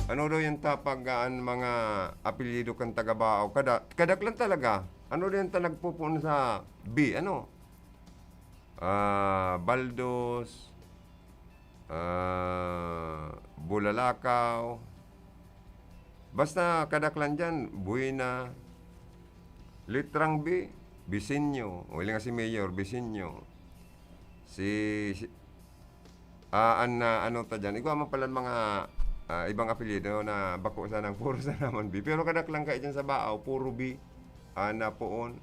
Ano daw yung tapagaan mga apelyido kan taga Baaw? Kadaklan talaga. Ano daw yung nagpupun sa B? Baldos, Bulalakaw. Basta kadaklan dyan, Buena, Litrang B, Bisinyo, o nga si Mayor, Bisinyo. Ta dyan. Ikaw man pala mga ibang apelyido na bako sa ng puro sa naman B. Pero kadaklang ka dyan sa Baaw, puro B, ana poon,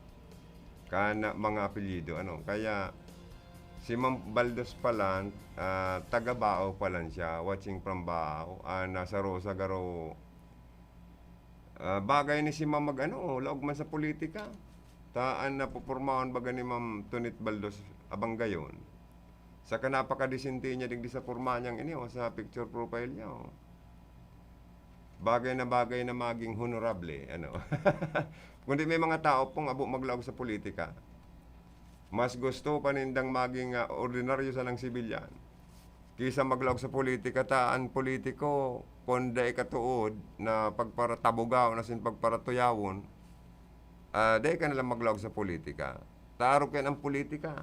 kana mga apelyido. Kaya, si Ma'am Baldos pala, taga Baaw pala siya, watching from Baaw, nasa Rosa Garo. Bagay ni si Ma'am laog man sa politika. Taan na pupormahan baga ni Ma'am Tonette Baldos abang gayon. Saka napakadisinti niya digdi sa porma niyang sa picture profile niya. Bagay na maging honorable. Kundi may mga tao pong abo maglaog sa politika. Mas gusto panindang maging ordinaryo sa ng sibilyan. Kisa maglaog sa politika, taan politiko, konda ikatuod na pagparatabugaw na sin pagparatuyawon, dahil ka nalang maglaog sa politika. Taarok yan ang politika.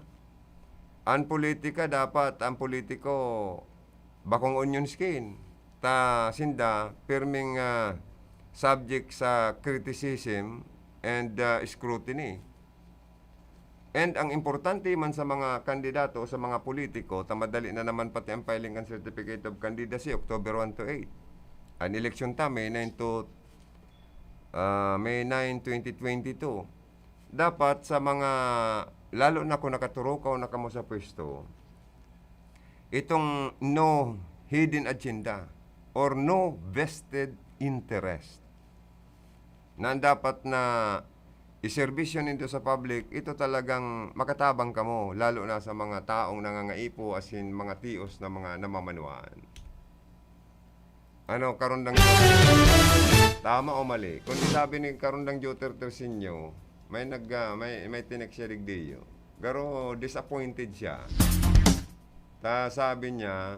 Ang politika, dapat ang politiko bakong onion skin. Sinda, pirming subject sa criticism and scrutiny. And ang importante man sa mga kandidato o sa mga politiko, tamadali na naman pati ang filing ng Certificate of Candidacy, October 1 to 8. Ang election May 9 to May 9, 2022. Dapat sa mga, lalo na kung nakaturukaw na kamo sa pwesto, itong no hidden agenda or no vested interest na dapat na iserbisyo nito sa public, ito talagang makatabang kamo, lalo na sa mga taong nangangaipo asin mga tios na mga namamanuan. Karundang tama o mali? Kung sabi ni Karundang Duterte Sinyo, may tinek siya digdiyo. Garo disappointed siya. Sabi niya,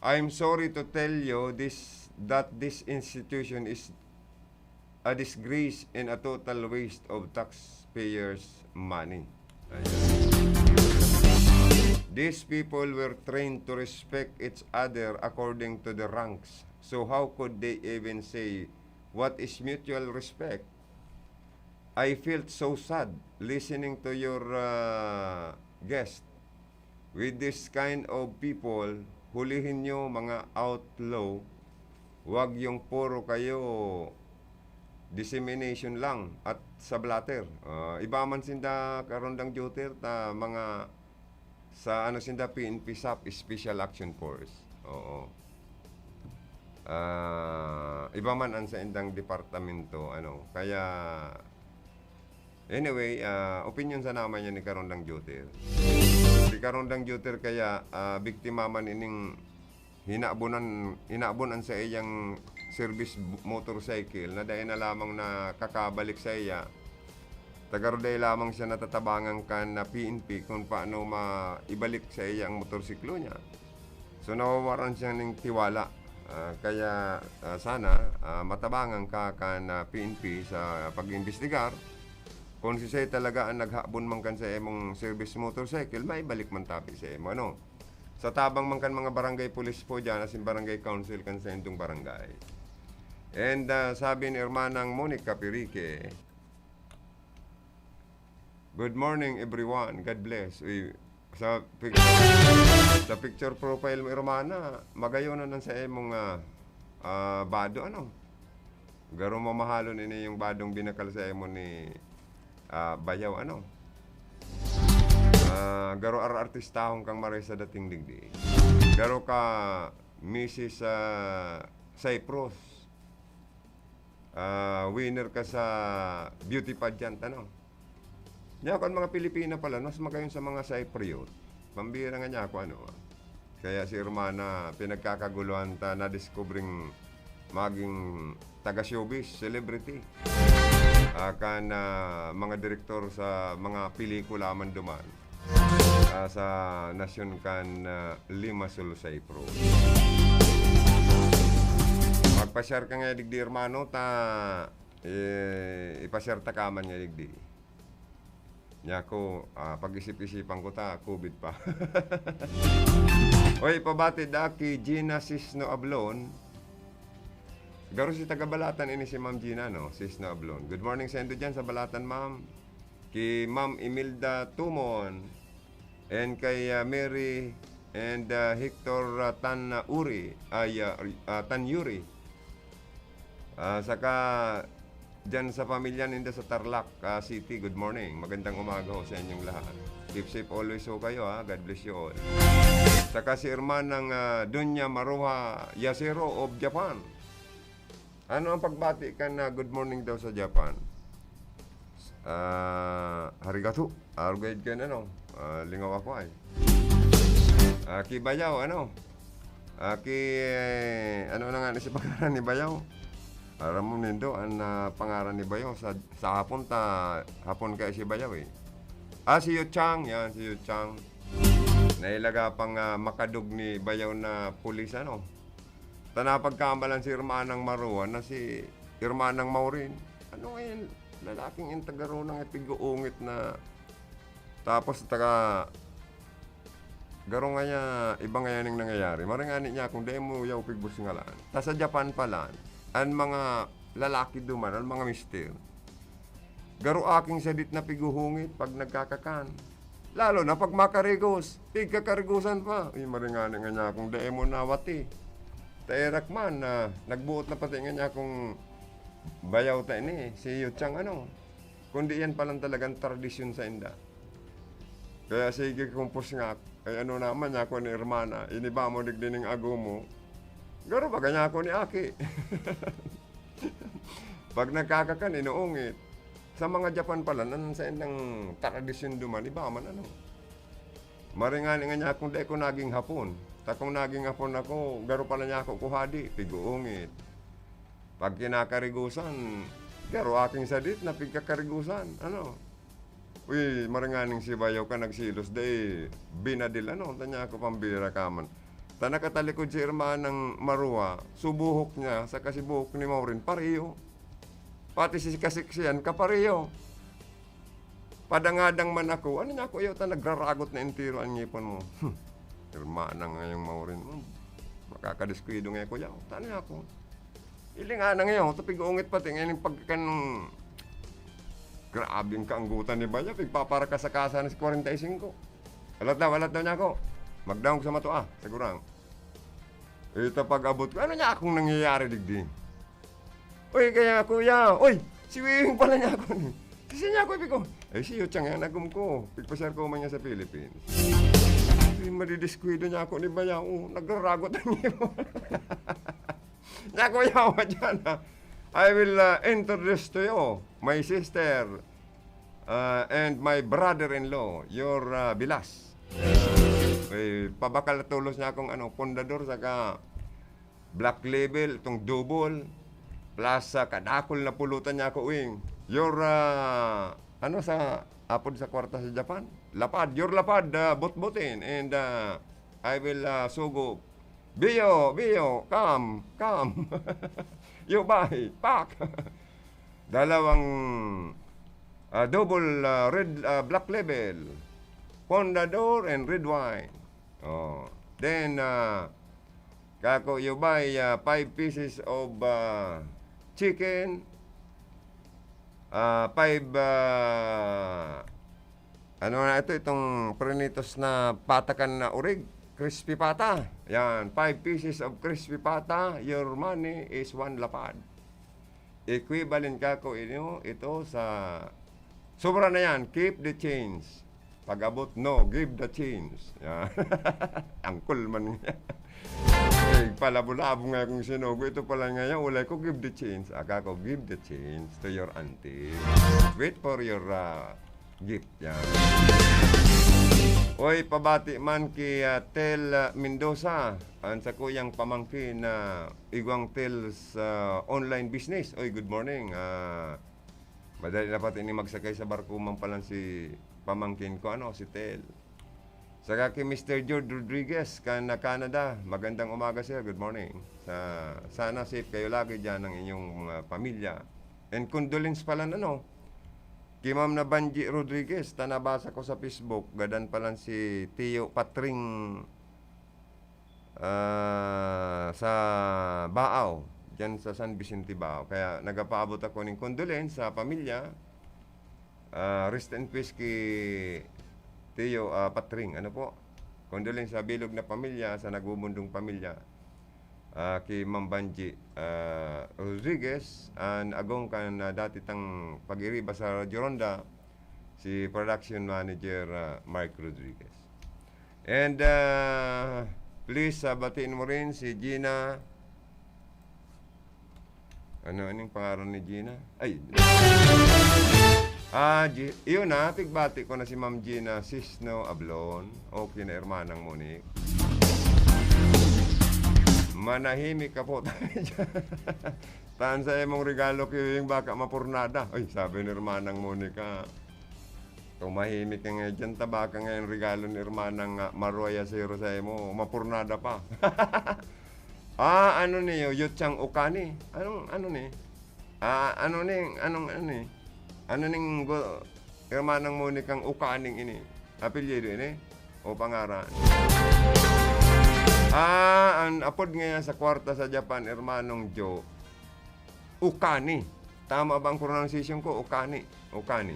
I'm sorry to tell you that this institution is a disgrace and a total waste of taxpayers' money. These people were trained to respect each other according to the ranks So how could they even say, what is mutual respect? I felt so sad listening to your guest. With this kind of people, hulihin nyo mga outlaw, wag yung puro kayo dissemination lang at sa blatter. Iba man sinda karondang duty ta mga sa ano sinda PNP SAP Special Action Force. Oo. Iba man ang sa indang departamento ano. Kaya anyway, opinion sa naman niya ni karondang duty. Si karondang duty kaya biktima man ining hinabunan sa iyang service motorcycle na dahil na lamang na kakabalik sa iya tagaroday lamang siya natatabangan kan na PNP kung paano maibalik sa iya ang motorsiklo niya. So nawawaran siya ng tiwala. Kaya sana matabangan ka kan PNP sa pag-imbestigar. Kung si siya talaga ang naghabon man kan sa imong service motorcycle, maibalik man tapi sa imo ano. Sa tabang man kan mga barangay police po dyan, asin barangay council kan sa indong barangay. And sabi ni Hermanang Monica Pirique, good morning everyone, God bless. Uy, sa picture profile mo, Hermana, magayon na sa imong bado, ano? Garo mamahalon ini yung badong binakal sa imo ni Bayaw, ano? Garo artistahong kang maray sa dating digdi. Garo ka Mrs. Cyprus. Winner ka sa beauty pageant, ano? Niya ako mga Pilipina pala, mas magayon sa mga Cypriot. Pambira nga niya ako, ano? Kaya si Hermana, pinagkakaguluhan ta na discovering maging taga-showbiz, celebrity. Kan mga direktor sa mga pelikula man duman. Sa nasyon kan Limassol, Cyprus. Magpa-share ka nga digdi, hermano, ipashare ta kaman nga digdi. Nya ko, pag-isip-isipan ko ta, COVID pa. Oy, pabati daki Gina Sisno Ablon. Garo si taga-Balatan ini si Ma'am Gina, no? Sisno Ablon. Good morning sa endo dyan sa Balatan, ma'am. Kay Ma'am Imelda Tumon. And kay Mary and Hector Tanuri. Tanyuri. Saka dyan sa pamilya ninda sa Tarlac City, good morning. Magandang umaga ho sa inyong lahat. Keep safe always ho kayo, ha. God bless you all. Saka si Hermanang Dunya Maruha Yasero of Japan. Ano ang pagbati ka na good morning daw sa Japan? Harigato. Arugayad ka na, no? Lingaw ako ay. Ki Bayaw, ano? Ano na nga si pangalan ni Bayaw? Aram mo nindo ang pangalan ni Bayaw sa hapon hapon kaya si Bayaw eh. Si Yu Chang, yan si Yu Chang. Nailaga pang makadug ni Bayaw na pulis, ano? Tanapagkamalan si Hermanang Maruan na si Hermanang Maurin. Ano ngayon? Lalaking intagaro ng ipig-uungit na tapos garo nga niya, iba nga yan yung nangyayari. Maringani niya kung di mo yaw pigbus ngalaan. Sa Japan pala, ang mga lalaki duman, ang mga mister, garo aking sadit na piguhungit pag nagkakakan. Lalo na pag makarigos, tigkakarigusan pa. Maringani nga niya kung di mo nawati. Tairak man, nagbuot na pati nga niya kung Bayaw ta ini, si Yu Chang, ano. Kundi yan palang talagang tradisyon sa inda. Kaya sige kumpos nga, ay ano naman niya ako ni Hermana, iniba mo digdining ago mo, garo ba kanya ako ni Aki? Pag nagkakakan, inuungit. Sa mga Japan pala, nan sa indang tradisyon duman, iba man ano. Maringani nga niya kung di ko naging hapon. Takong naging hapon ako, garo pala niya ako kuhadi, piguungit. Pag kinakarigusan, garo aking sadit na pigkakarigusan, ano. Uy, maringaning si Bayaw ka nagsilos, day binadil, ano, tanya ako pambira kaman. Nakatalikod si Hermanang Marua, subuhok niya sa kasibuhok ni Maureen, pareho. Pati si kasiksiyan, kapareho. Padangadang man ako, ano niya ako, nagraragot na entiro ang ngipon mo. Hermanang ngayong Maureen, kakadiskwido nga kuya. Tani ako. Ili nga na ngayon, tapig ungit pati ngayon yung pagkan grabing kaanggutan ni Baya, pigpapara ka sa kasa na si 45. Alat daw niya ako. Magdaong sa mato sigurang. Ito pag-abot ko, ano niya akong nangyayari digdi? Uy, kaya kuya, uy, si Wing pala niya ako ni. Kasi niya ako, ko. Si Yuchang yan, nagum ko. Pigpasar ko man niya sa Philippines. Madidiskwido niya ako ni Baya, nagraragot ang iyo. Niya kuya, dyan I will introduce to you my sister and my brother-in-law, your Bilas. Pabakal tulos niya akong pundador saka black label, itong double plus kadakol na pulutan niya ako Wing. Your sa apod sa kwarta sa Japan, lapad, your lapad bot-botin and I will sugo Bio, come you buy, pak. Dalawang double red black label, Pondador and red wine. Then kako you buy 5 pieces of chicken, 5 itong prinitos na patakan na urig, crispy pata. Yan, 5 pieces of crispy pata, your money is 1 lapad. Equivalent kako ito sa sobra na yan, keep the change. Pag-abot, no, give the change. Yan. Angkol man nga. Palabo-labo nga kung sinugo. Ito pala nga yan, ulay ko give the change. Aka ko give the change to your auntie. Wait for your gift. Yan. Oy, pabati man ki Tel Mendoza. Ang sa kuyang pamangkin na Igwang Tel's online business. Oy, good morning. Madali na pati ni magsakay sa barko man palang si pamangkin ko, si Tel. Saka kay Mr. George Rodriguez, Canada. Magandang umaga sir, good morning. Sana safe kayo lagi dyan ng inyong pamilya. And condolence pala kay Ma'am na Banji Rodriguez, nabasa ko sa Facebook, gadan palang si Tio Patring sa Baaw, dyan sa San Vicente Baaw. Kaya nagapaabot ako ng condolence sa pamilya. Rest in peace kay Tio Patring. Condolence sa bilog na pamilya, sa nagbubundong pamilya. Kay Ma'am Banji Rodriguez and agong kan dati tang pag-iriba sa Radio Ronda, si production manager Mark Rodriguez. And please batiin mo rin si Gina. Anong pangalan ni Gina? Iyon pigbati ko na si Ma'am Gina Sisno Ablon. Okay na hermanang Monique. Manahimik ka po tayo dyan. Taan sa imong regalo kayo yung baka mapurnada. Sabi ni hermanang Monica, tumahimik ka nga dyan, tabaka nga yung regalo ni hermanang Maroya Zero sa imo, mapurnada pa. Yuchang Ukani. Hermanang Monicang Ukaning ini? Apelyido ini? O pangaran? Ang apod ngayon sa kwarta sa Japan, hermanong Joe, Ukani. Tama ba ang pronunciation ko? Ukani. Yan.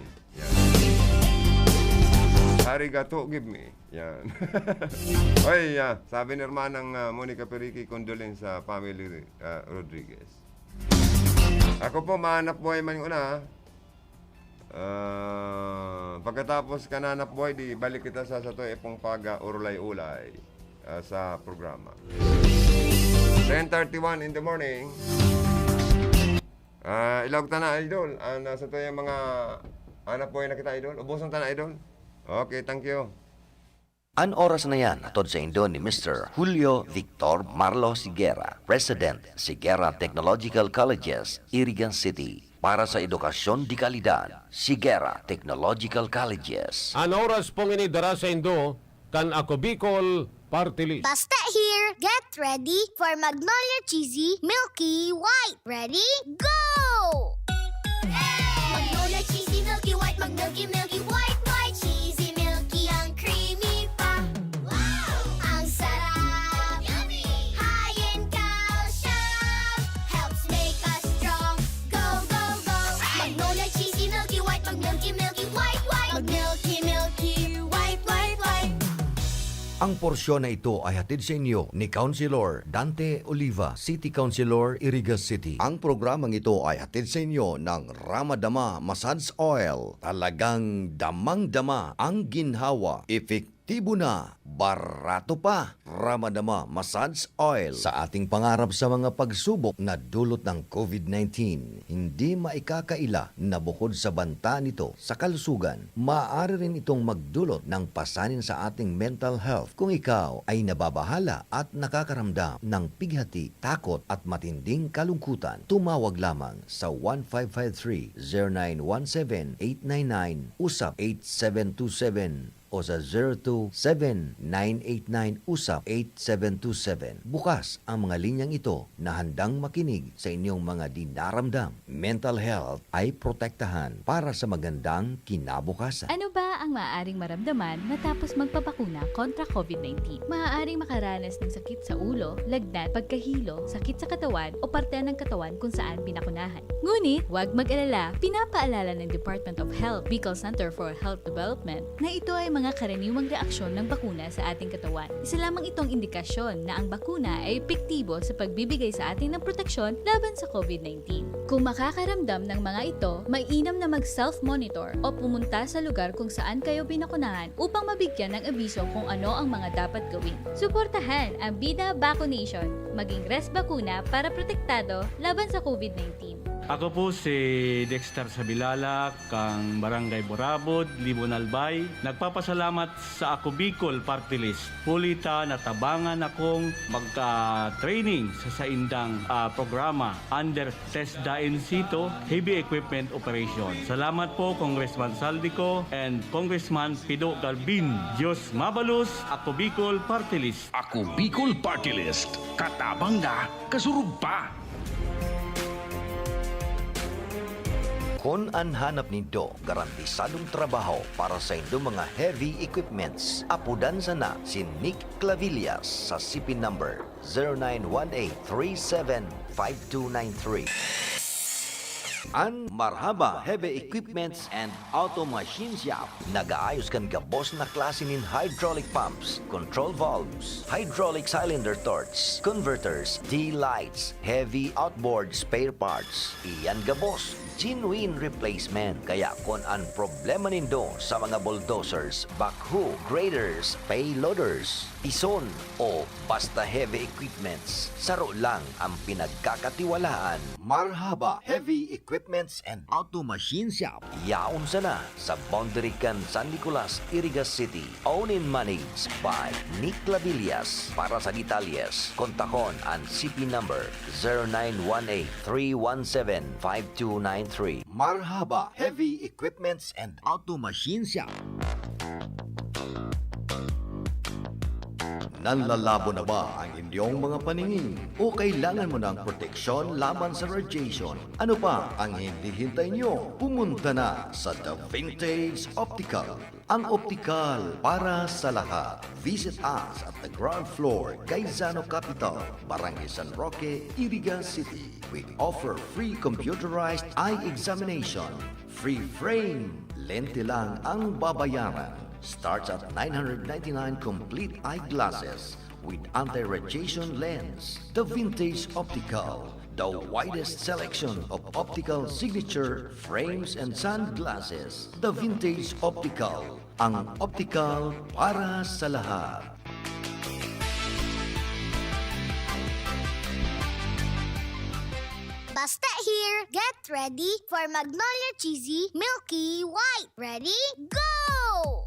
Arigato, give me. Yan. Sabi ni hermanang Monica Perique, condolence sa family Rodriguez. Ako po, mahanap buhay man yung una. Pagkatapos ka nanap buhay, di balik kita sa to epong pag-urulay-ulay sa programa. 10:31 in the morning. Ilog ta na, idol. Sa to yung mga hanap buhay na kita, idol. Ubusan ta na, idol. Okay, thank you. An oras na yan, atod sa Indo ni Mr. Julio Victor Marlo Siguera, President, Siguera Technological Colleges, Irigan City. Para sa edukasyon di kalidad, Siguera Technological Colleges. An oras pong inidara sa Indo, kan ako Bicol Party List. Basta here, get ready for Magnolia Cheesy Milky White. Ready? Go! Magnolia Cheesy Milky White, Milky White, White, Cheesy Milky, ang creamy pa. Wow! Ang sarap! Yummy! High Ang porsyon na ito ay hatid sa inyo ni Councilor Dante Oliva, City Councilor, Iriga City. Ang programang ito ay hatid sa inyo ng Ramadama Massage Oil. Talagang damang-dama ang ginhawa. Epektibo na, barato pa. Ramadama Massage Oil. Sa ating pangarap sa mga pagsubok na dulot ng COVID-19, hindi maikakaila na bukod sa banta nito sa kalusugan, maaari rin itong magdulot ng pasanin sa ating mental health kung ikaw ay nababahala at nakakaramdam ng pighati, takot at matinding kalungkutan. Tumawag lamang sa 1553-0917-899, usap 8727 o sa 027-989-USAP-8727. Bukas ang mga linyang ito na handang makinig sa inyong mga dinaramdam. Mental health ay protektahan para sa magandang kinabukasan. Ano ba ang maaaring maramdaman matapos magpapakuna kontra COVID-19? Maaaring makaranas ng sakit sa ulo, lagnat, pagkahilo, sakit sa katawan o parte ng katawan kung saan pinakunahan. Ngunit, huwag mag-alala, pinapaalala ng Department of Health, Bicol Center for Health Development na ito ay mga karaniwang reaksyon ng bakuna sa ating katawan. Isa lamang itong indikasyon na ang bakuna ay epektibo sa pagbibigay sa atin ng proteksyon laban sa COVID-19. Kung makakaramdam ng mga ito, mainam na mag-self-monitor o pumunta sa lugar kung saan kayo binakunahan upang mabigyan ng abiso kung ano ang mga dapat gawin. Suportahan ang Bida Vaccination, maging rest bakuna para protektado laban sa COVID-19. Ako po si Dexter Sabilalak, kang Barangay Borabod, Libon Albay. Nagpapasalamat sa Ako Bicol Party List. Pulita natabangan akong magka-training sa saindang programa under TESDA in situ Heavy Equipment Operation. Salamat po Congressman Saldico and Congressman Pido Galvin. Diyos mabalus, Ako Bicol Party List. Ako Bicol Party List. Katabang na, kasurug pa. Kung ang hanap nito, garantisadong trabaho para sa inyong mga heavy equipments. Apudan sana si Nick Clavillas sa CP number 0918-375293. Ang Marhaba Heavy Equipments and Auto Machine Shop. Nag-aayos kan gabos na klase nin hydraulic pumps, control valves, hydraulic cylinder torch, converters, D-lights, heavy outboard spare parts. Iyan gabos, genuine replacement. Kaya kung ang problema nindo sa mga bulldozers, backhoe, graders, payloaders, ison o basta heavy equipments, saro lang ang pinagkakatiwalaan. Marhaba Heavy Equipments and Auto Machine Shop. Yaon sana sa Boundary Can San Nicolas, Iriga City. Owned and managed by Nick Clavillas. Para sa detalyes, kontakon ang CP number 0918-317-5293. Marhaba Heavy Equipments and Auto Machine Shop. Nanlalabo na ba ang inyong mga paningin? O kailangan mo ng proteksyon laban sa radiation? Ano pa ang hindi hintay nyo? Pumunta na sa The Vintage Optical. Ang optical para sa lahat. Visit us at the ground floor, Gaisano Capital, Barangay San Roque, Iriga City. We offer free computerized eye examination. Free frame. Lente lang ang babayaran. Starts at 999 complete eyeglasses with anti-radiation lens. The Vintage Optical, the widest selection of optical signature frames and sunglasses. The Vintage Optical, ang optical para sa lahat. Basta here, get ready for Magnolia Cheesy Milky White. Ready? Go!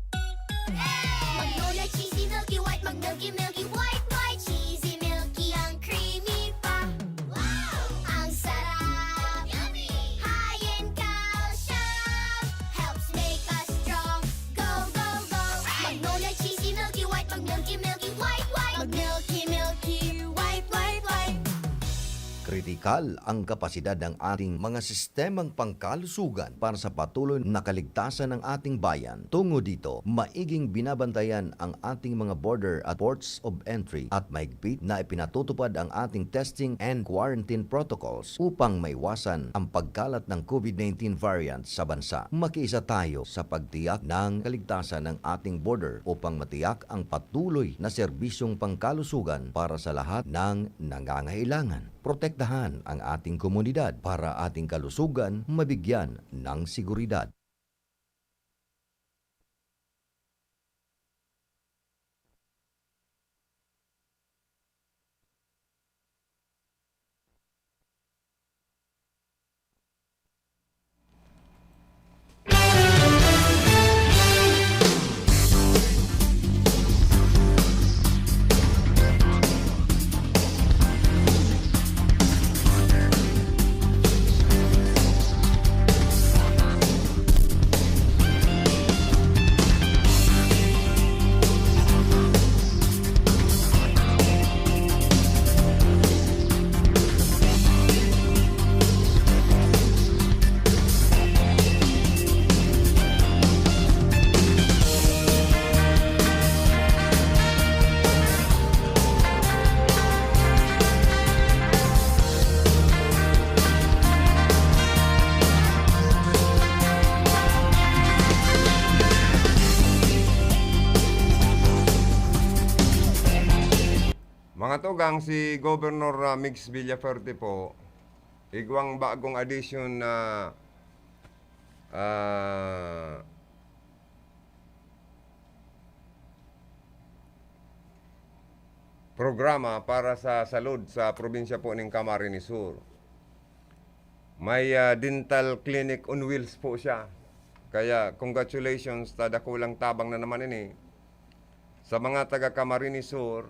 Magnolia Cheesy Milky White, Milky White, White, Cheesy Milky, ang creamy pa. Wow! Ang sarap! Yummy! High in calcium, helps make us strong. Go, go, go! Magnolia Cheesy Milky White, Milky White, White, Milky White, White, White. kritikal ang kapasidad ng ating mga sistemang pangkalusugan para sa patuloy na kaligtasan ng ating bayan. Tungo dito, maiging binabantayan ang ating mga border at ports of entry at mahigpit na ipinatutupad ang ating testing and quarantine protocols upang maiwasan ang pagkalat ng COVID-19 variant sa bansa. Makiisa tayo sa pagtiyak ng kaligtasan ng ating border upang matiyak ang patuloy na serbisyong pangkalusugan para sa lahat ng nangangailangan. Protektahan ang ating komunidad para ating kalusugan mabigyan ng seguridad. Mga tugang, si Governor Mix Villaferte po, igwang bagong addition na programa para sa salud sa probinsya po ng Camarines Sur. May dental clinic on wheels po siya. Kaya congratulations, dakulang tabang na naman ini sa mga taga Camarines Sur.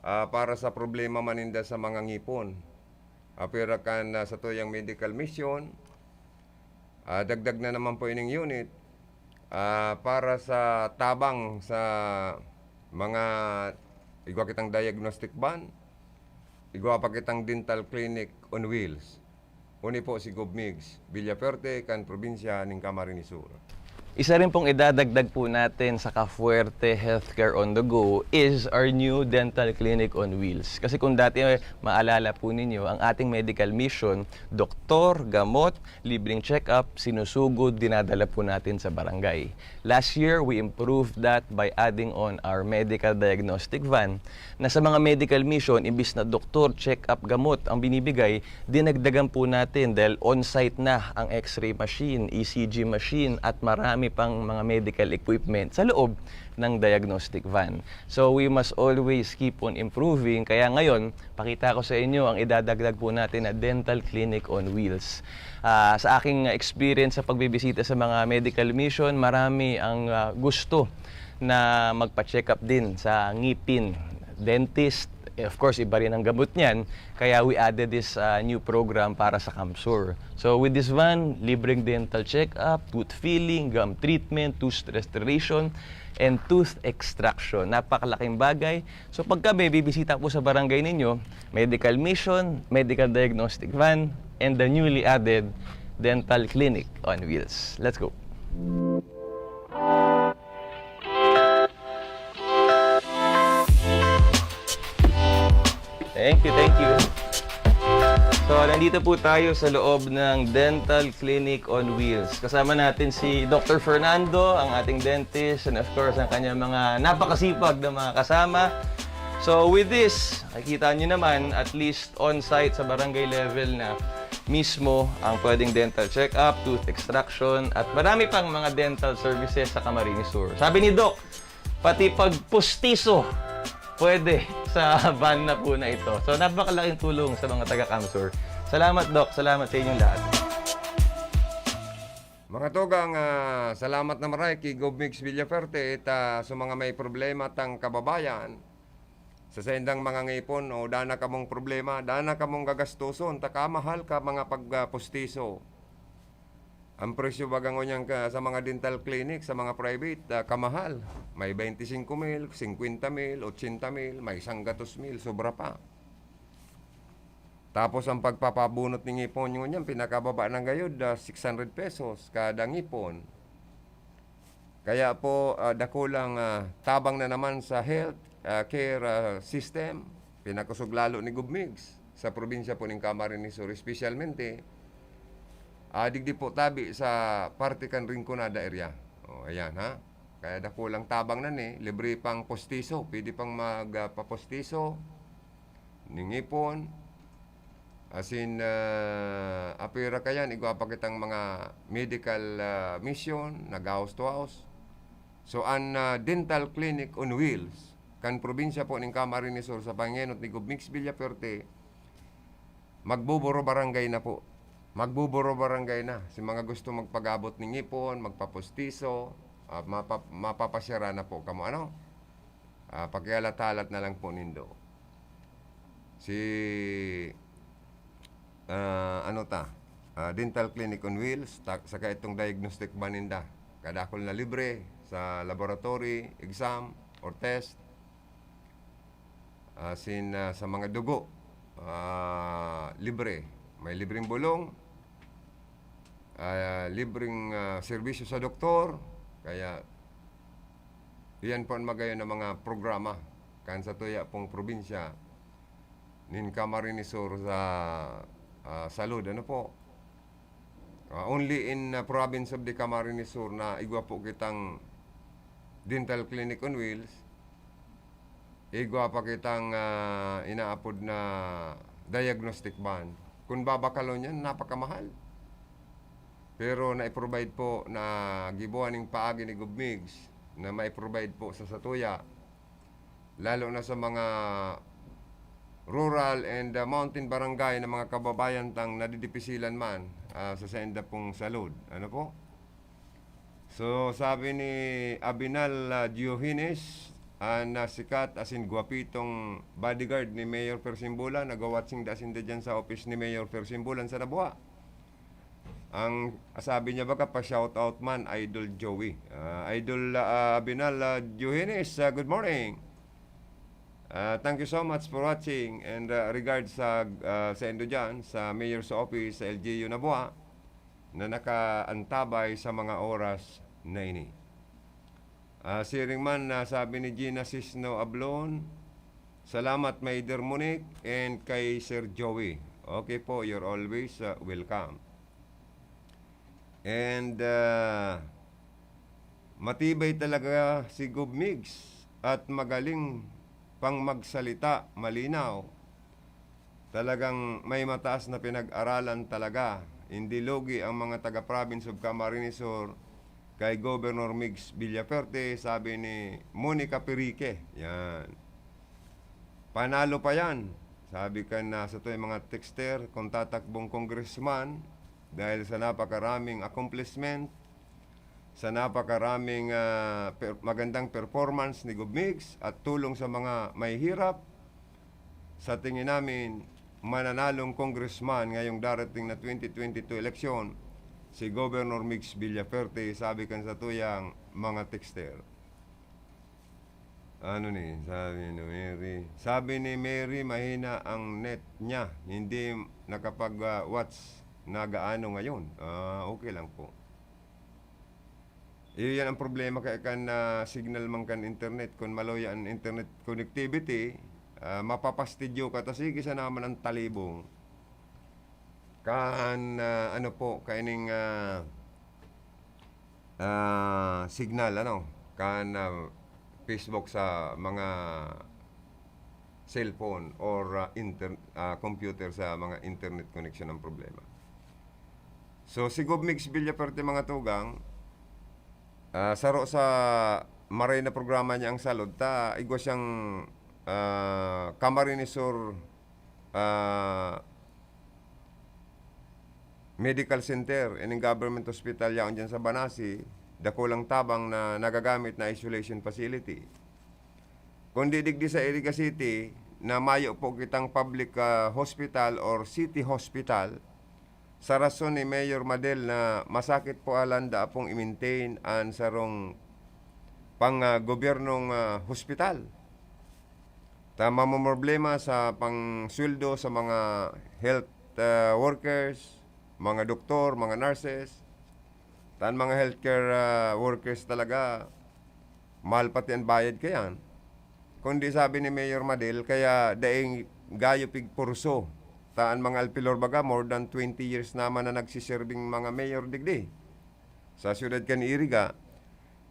Para sa problema maninda sa mga ngipon. Apirakan sa tuyang medical mission, dagdag na naman po ining unit para sa tabang sa mga igwa kitang diagnostic van, igwa pa kitang dental clinic on wheels. Uni po si Gobmigs Villaferte, kan probinsya ng Camarines Sur. Isa rin pong idadagdag po natin sa Ka-Fuerte Healthcare on the Go is our new dental clinic on wheels. Kasi kung dati maalala po ninyo, ang ating medical mission, doktor, gamot, libreng check-up, sinusugod, dinadala po natin sa barangay. Last year, we improved that by adding on our medical diagnostic van na sa mga medical mission, imbis na doktor, check-up, gamot ang binibigay, dinagdagan po natin dahil on-site na ang x-ray machine, ECG machine at marami pang mga medical equipment sa loob ng diagnostic van. So we must always keep on improving. Kaya ngayon, pakita ko sa inyo ang idadagdag po natin na dental clinic on wheels. Sa aking experience sa pagbibisita sa mga medical mission, marami ang gusto na magpa-check up din sa ngipin, dentist. Of course, iba rin ang gamot niyan. Kaya we added this new program para sa Kamsur. So with this van, libreng dental check-up, tooth filling, gum treatment, tooth restoration, and tooth extraction. Napakalaking bagay. So pagka may bibisita po sa barangay ninyo, medical mission, medical diagnostic van, and the newly added dental clinic on wheels. Let's go. Thank you, thank you. So, nandito po tayo sa loob ng Dental Clinic on Wheels. Kasama natin si Dr. Fernando, ang ating dentist, and of course, ang kanyang mga napakasipag na mga kasama. So, with this, nakikita nyo naman, at least on-site sa barangay level na mismo ang pwedeng dental check-up, tooth extraction, at marami pang mga dental services sa Camarines Sur. Sabi ni Doc, pati pagpustiso, pwede sa van na po na ito. So, napakalaking tulong sa mga taga-Kamsur. Salamat, Doc. Salamat sa inyong lahat. Mga tugang, salamat na maray kay Gobmix Villaferte at sa mga may problema tang kababayan. Sa sendang mga ngipon o dana ka mong problema, dana ka mong gagastuson, takamahal ka mga pagpustiso. Ang presyo bagang onyang sa mga dental clinic, sa mga private, kamahal. May 25,000, 50,000, 80,000, may 100,000, sobra pa. Tapos ang pagpapabunot ng ngipon nyo niyan, pinakababa ng gayod, 600 pesos kada ngipon. Kaya po, dakulang tabang na naman sa health care system, pinakusog lalo ni Gubmigs sa probinsya po ng Camarines Sur, especialmente, digdi po tabi sa Partikan Rinconada area. O, ayan ha. Kaya dakulang tabang na ni, libre pang postiso, pwede pang magpapostiso, ningipon, asin apira kayan, igwapa kitang mga medical mission, nag-house to house. So, an dental clinic on wheels, kan probinsya po ng Camarines Sur sa Pangenot ni Gubmigs Villaferte, magbuburo barangay na po. Magbuburo barangay na. Si mga gusto magpagabot ng ngipon, magpapostiso, mapapasyara na po kamo ano. Pakialatalat na lang po nindo. Si dental clinic on wheels, saka itong diagnostic baninda. Kadakol na libre sa laboratory, exam, or test. Sa mga dugo, libre. May libreng bulong, libreng serbisyo sa doktor. Kaya, iyan po ang magayon ng mga programa kan sa tuya pong probinsya nin Camarines Sur sa salud. Ano po? Only in province of the Camarines Sur na igwa po kitang dental clinic on wheels, igwa pa kitang inaapod na diagnostic van. Kung babakalo niyan, napakamahal. Pero na-provide po na gibuan ng paagi ni Gubmigs na ma-provide po sa Satuya, lalo na sa mga rural and mountain barangay na mga kababayan tang nadidipisilan man sa senda pong salud. Ano po? So, sabi ni Abinal Diogenes, na sikat asin guwapitong bodyguard ni Mayor Persimbulan, nag-watching da asin dyan sa office ni Mayor Persimbulan sa Nabua. Ang sabi niya baka pa-shoutout man, Idol Joey. Idol Abinal Diogenes, good morning. Thank you so much for watching and regards sa endo dyan, sa Mayor's Office sa LGU Nabua na nakaantabay sa mga oras na ini. Siring man, sabi ni Gina Cisno Ablon, salamat Maider Monique and kay Sir Joey. Okay po, you're always welcome. And matibay talaga si Gubmigs at magaling pang magsalita, malinaw. Talagang may mataas na pinag-aralan talaga. Hindi logi ang mga taga-province of Camarines Sur kay Governor Migs Villaferte, sabi ni Monica Perique. Yan. Panalo pa yan. Sabi ka na sa yung mga texter, kung tatakbong congressman, dahil sa napakaraming accomplishment, sa napakaraming magandang performance ni Gubmigs at tulong sa mga may hirap, sa tingin namin, mananalong congressman ngayong darating na 2022 eleksyon, si Governor Migs Villaferte, sabi kan sa tuyang mga texter. Ano ni? Sabi ni Mary. Sabi ni Mary, mahina ang net niya. Hindi nakapag-watch na gaano ngayon. Okay lang po. Iyan ang problema kaya kan signal man kan internet. Kung maloya ang internet connectivity, mapapastidyo ka. Tas sige sa naman ang talibong. Kan ano po kaining signal kan Facebook sa mga cellphone or computer sa mga internet connection ang problema. So si Gubmigs Villaferte mga tugang, saro sa maray na programa niya ang salud ta igwa siyang Camarines Sur Medical Center and government hospital yaon dyan sa Banasi, dakulang tabang na nagagamit na isolation facility. Kundi digdi sa Iriga City, na mayo po kitang public hospital or city hospital, sa rason ni Mayor Madel na masakit po alanda pong i-maintain ang sarong pang gobyernong hospital. Tama mo problema sa pangsweldo sa mga health workers, mga doktor, mga nurses. Tan mga healthcare workers talaga, mahal pati ang bayad kayan. Kundi sabi ni Mayor Madel, kaya daing gayo pig purso. Taan mga alpilor baga, more than 20 years naman na nagsiserving mga mayor digdi. Sa siyudad kan Iriga,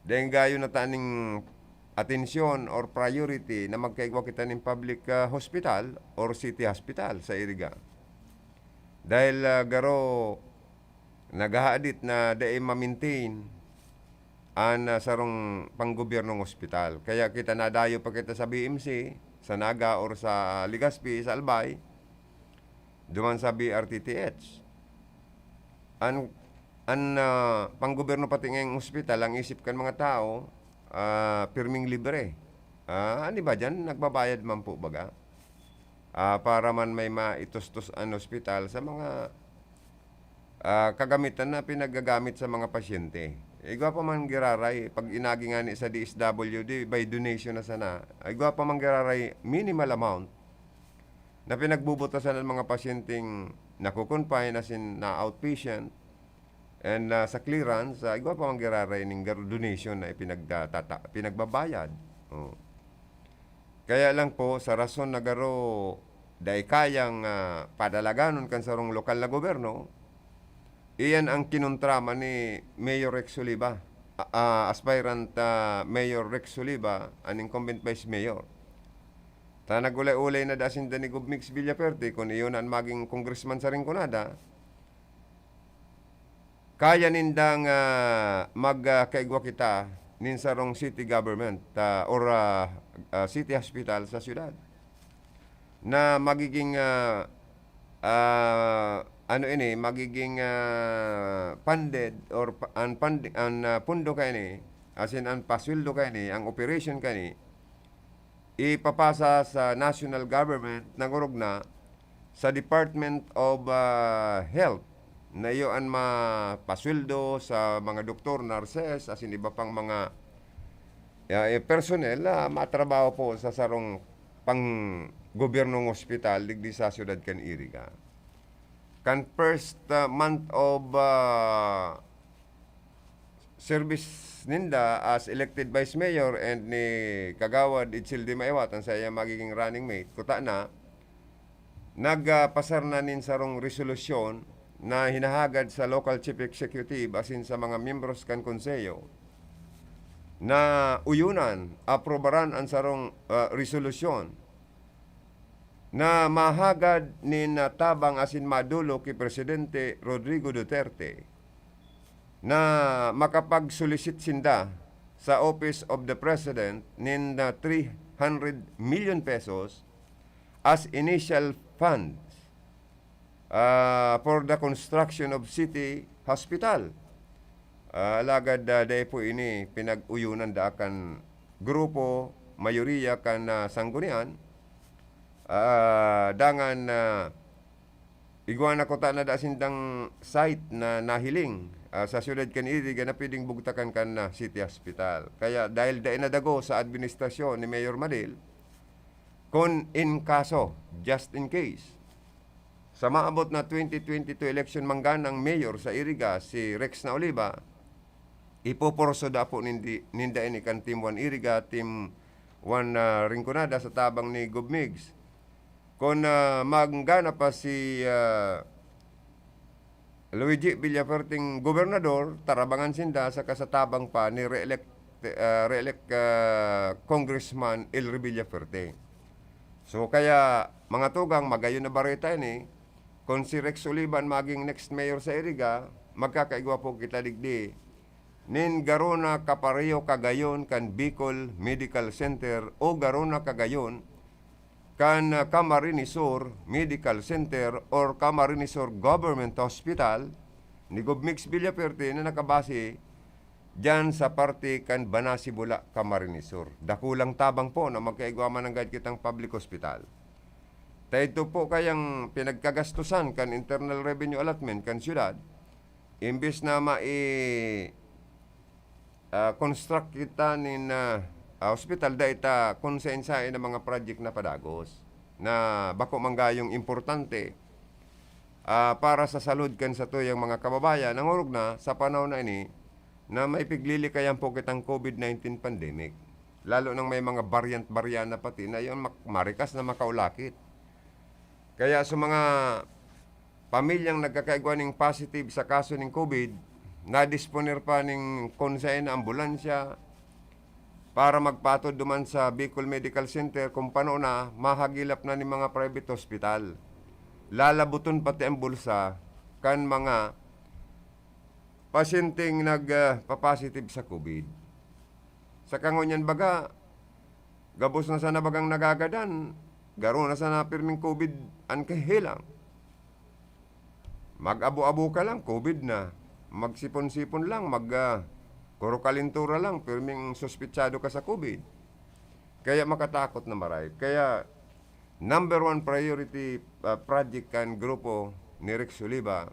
daing gayo na taning atensyon or priority na magkaigwa kita ng public hospital or city hospital sa Iriga. Dahil garo naghaadit na daing ma-maintain ang sarong panggobyernong ospital. Kaya kita nadayo pa kita sa BMC, sa Naga or sa Legazpi, sa Albay, duman sa BRTTH. Ang panggobyerno pati ngayong ospital, ang isip kan mga tao, pirming libre. Ano ba dyan? Nagbabayad man po baga? Para man may maitustos ang ospital sa mga kagamitan na pinagagamit sa mga pasyente. Igwa pa man giraray, pag inagi nga ni sa DSWD, by donation na sana, igwa pa man giraray minimal amount na pinagbubutasan ng mga pasyenteng nakukonfine as in na outpatient and sa clearance, igwa pa man giraray ng donation na pinagbabayad. Oh. Kaya lang po, sa rason na garo, dahil kayang padalaganon kan sarong lokal na gobyerno, iyan ang kinontrama ni Mayor Rex Soliva, aspirant Mayor Rex Soliva, ang incumbent vice mayor. Ta nagulay-ulay na dasin ni Gubmix Villaperte, kung iyon ang maging congressman sa Rinconada, kaya nindang magkaigwa kita nin sarong city government or city hospital sa syudad na magiging magiging funded or pundo kayo ni, as in ang pasweldo kayo ni, ang operation kayo ni, ipapasa sa national government nagurog na sa Department of Health na iyo ang mapasweldo sa mga doktor, nurses, as in iba pang mga personnel na matrabaho po sa sarong pang gobyernong ospital digdi sa siyudad kan Iriga. Kan first month of service ninda as elected vice mayor and ni Kagawad Itsildi Maiwat ang saya magiging running mate, kuta na nagpasar na nin sarong resolusyon na hinahagad sa local chief executive asin sa mga membros kan konseyo na uyunan, aprobaran ang sarong resolusyon na mahagad ni natabang asin madulo ki Presidente Rodrigo Duterte na makapag-solicit sinda sa Office of the President nin 300 million pesos as initial funds for the construction of city hospital. Lagad dahil po ini pinag-uyunan da kan grupo, mayoriya kan sanggunian, dangan iguana ko ta na da sindang site na nahiling sa siyudad kan Iriga na pwedeng bugtakan kan na city hospital. Kaya dahil dahil nadago sa administrasyon ni Mayor Madel, kung in kaso, just in case, sa maabot na 2022 election mangganang mayor sa Iriga, si Rex na Oliva, ipoporso da po ninda ini kan Team 1 Iriga, Team 1 Rinconada sa tabang ni Gubmigs. Kung manggana pa si Luigi Villaferting gobernador, tarabangan sinda sa kasatabang pa ni re-elect Congressman Elry Villaferte. So kaya mga tugang magayon na bareta ni, kung si Rex Olivan maging next mayor sa Iriga, magkakaigwa po kita digdi nin garona kapareho kagayon kan Bicol Medical Center o garona kagayon kan Camarines Sur Medical Center or Camarines Sur Government Hospital ni Gubmix Villaperte na nakabase dyan sa parte kan Banasibula, Camarines Sur. Dakulang tabang po na magkaigwaman ng guide kitang public hospital. Ito po kayang pinagkagastusan kan Internal Revenue Allotment kan syudad, imbis na construct kita nin hospital da ita konsensa ng mga project na padagos na bako manggayong importante para sa salud kan sa tuyang mga kababayan ang urog na sa panahon na ini na may piglili kayang po kitang COVID-19 pandemic. Lalo nang may mga variant na pati na yung marikas na makaulakit. Kaya sa mga pamilyang nagkakaigwa ng positive sa kaso ng COVID, na-disponer pa ng konsay na ambulansya para magpatod duman sa Bicol Medical Center kung paano na mahagilap na ni mga private hospital. Lalabuton pati ang bulsa kan mga pasyenteng nagpa-positive sa COVID. Sa kangonyan baga, gabos na sana bagang nagagadan, garo na sana pirming COVID ang kahilang. Mag-abo-abo ka lang, COVID na. Magsipon-sipon lang, kuro-kalintura lang, pirming suspitsado ka sa COVID. Kaya makatakot na maray. Kaya number 1 priority project kan grupo ni Rex Oliva,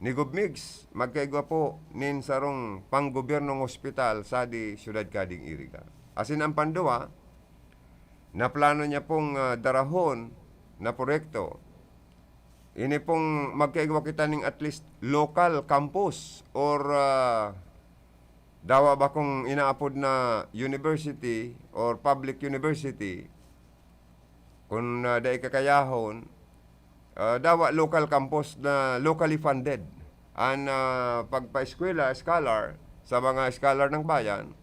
ni Gubmigs, magkaigwa po nin sarong panggobyernong ospital sa di Siyudad Kading Iriga. Asin ang panduwa, na plano niya pong darahon na proyekto. Ini pong magkaigwa kita ning at least local campus or dawa ba kung inaapod na university or public university kung daig kakayahon, dawa local campus na locally funded ang pagpa-eskwela, scholar sa mga scholar ng bayan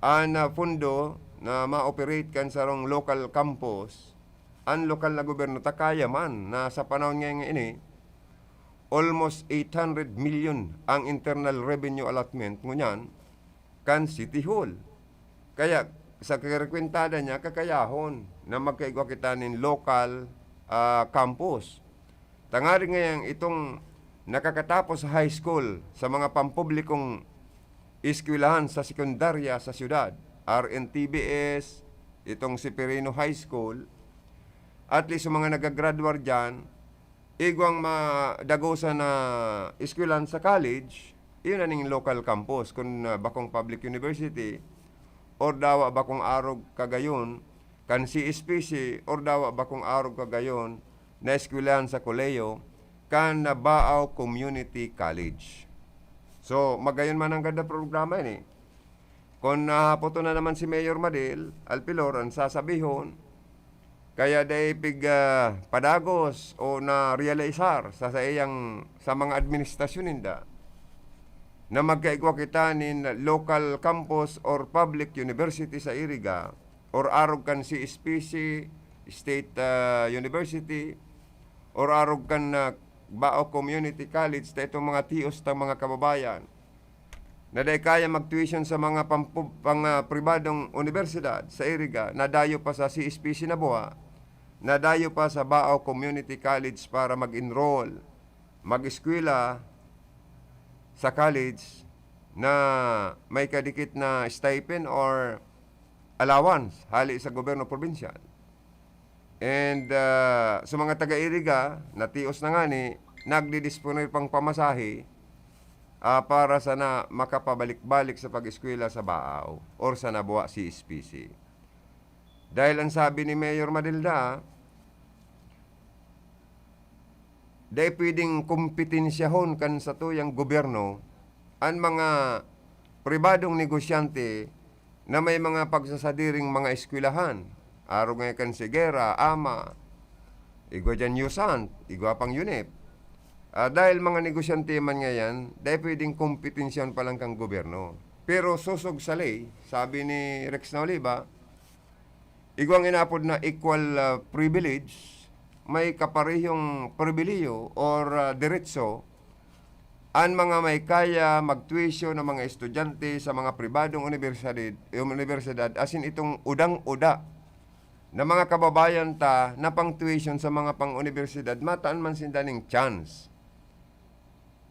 ang pundo na ma-operate kan sarong local campus ang lokal na gobyerno takaya man na sa panahon ngayon ini almost 800 million ang internal revenue allotment ngunyan kan City Hall. Kaya sa kakrekwentada niya kakayahon na magkaigwa kita nin local campus. Tangari ngayon itong nakakatapos sa high school sa mga pampublikong eskwelahan sa sekundarya sa syudad, RNTBS, itong si Perino High School, at least yung mga nagagraduar dyan, igwang madagosa na eskwelahan sa college, yun na ning local campus. Kung bakong public university, or dawa bakong arog kagayon, kan CSPC, or dawa bakong arog kagayon, na eskwelahan sa koleyo, kan na Baaw Community College. So, magayon man ang ganda programa ini. Kung nahapoto na naman si Mayor Madil Alpilor, ang sasabihon, kaya day pig padagos o na realizar sa mga administrasyon ninda na magkaigwa kita nin local campus or public university sa Iriga or arog kan CSPC, State University, or arog kan Baaw Community College na itong mga tios ng mga kababayan na day kaya mag-tuition sa mga pribadong universidad sa Iriga, nadayo pa sa CSPC na buha, nadayo pa sa Baaw Community College para mag-enroll, mag-eskwela sa college na may kadikit na stipend or allowance hali sa gobyerno probinsyal. And sa mga taga-Iriga, natios na nga ni, nagdidisponer pang pamasahe para sana makapabalik-balik sa pag-eskwela sa Baaw or sa nabuwa CSPC. Dahil ang sabi ni Mayor Madilda, dahil pwedeng kompetensyahon kan sa tuyang gobyerno ang mga pribadong negosyante na may mga pagsasadiring mga eskwelahan. Araw nga kan Sigera, Ama, igwa dyan Yusant, igwa pang UNEP. Dahil mga negosyante man ngayon, dahil pwedeng kompetensyon pa lang kang gobyerno. Pero susog sa lay, sabi ni Rex Oliva, igwang inapod na equal privilege, may kaparehong pribiliyo or diretso ang mga may kaya mag-tuition ng mga estudyante sa mga pribadong universidad asin itong udang-uda na mga kababayan ta na pang-tuition sa mga pang-universidad, mataan man sindaning chance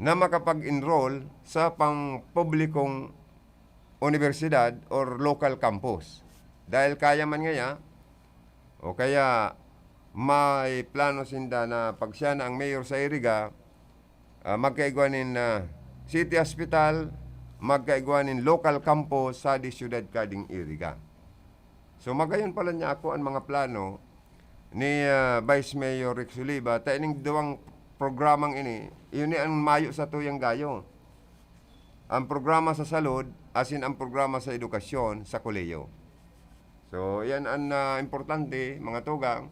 na makapag-enroll sa pang-publikong universidad or local campus. Dahil kaya man ngaya, o kaya may plano sinda na pag siya na ang mayor sa Iriga, magkaigwanin na City Hospital magkaigwanin local campus sa di syudad kading Iriga. So magayon pala niya ako ang mga plano ni Vice Mayor Rex Oliva, taining duwang programang ini, yun ang mayo sa tuyang gayo. Ang programa sa salud, asin ang programa sa edukasyon sa koleyo. So, yan ang importante, mga tugang,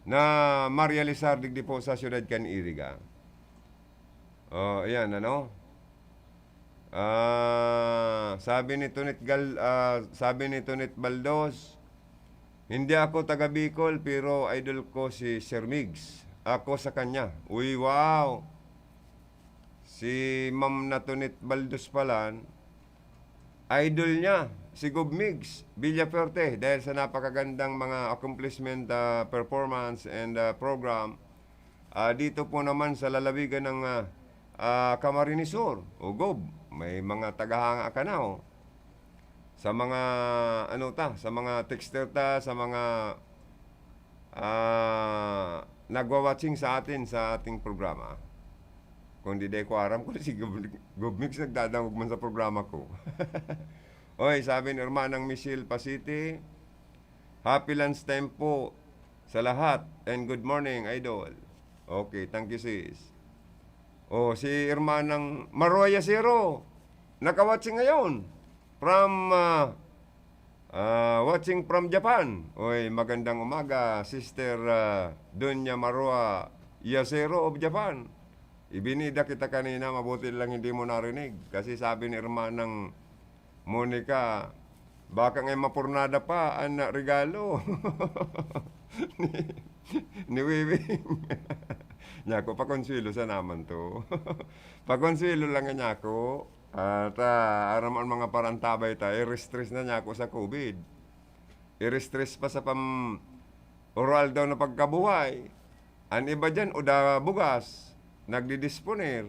na marealisar digdi po sa syudad kan Iriga. Yan, ano? Sabi ni Tonet Baldos, hindi ako taga Bicol, pero idol ko si Sir Migs. Ako sa kanya. Uy, wow! Si Ma'am na Tonet Baldos palan, idol niya, si Gob Migs, Villaferte, dahil sa napakagandang mga accomplishment, performance, and program. Dito po naman sa lalawigan ng Camarines Sur, o Gob, may mga tagahanga ka na, oh. Sa mga, sa mga texter ta, sa mga nagwa-watching sa atin sa ating programa. Kung di ko aram ko si Gob Mix nagdadangog man sa programa ko. Oy, sabi ni Hermanang Michelle Pasiti, happy lunch time po sa lahat and good morning, idol. Okay, thank you sis. Si Hermanang Maroya Zero, nakawatching ngayon from watching from Japan. Oy, magandang umaga, Sister Donya Marua Yasero of Japan. Ibinida kita kanina, mabuti lang hindi mo narinig. Kasi sabi ni Hermanang Monica, baka ngay mapurnada pa ang regalo ni Wiwing. Nyako, pakonsuelo sa naman to. Pakonsuelo lang nga nyako. Aram ang mga parantabay ta, i-restress na niya ako sa COVID. I-restress pa sa oral daw na pagkabuhay. Ang iba dyan, uda bugas, nagdidisponer.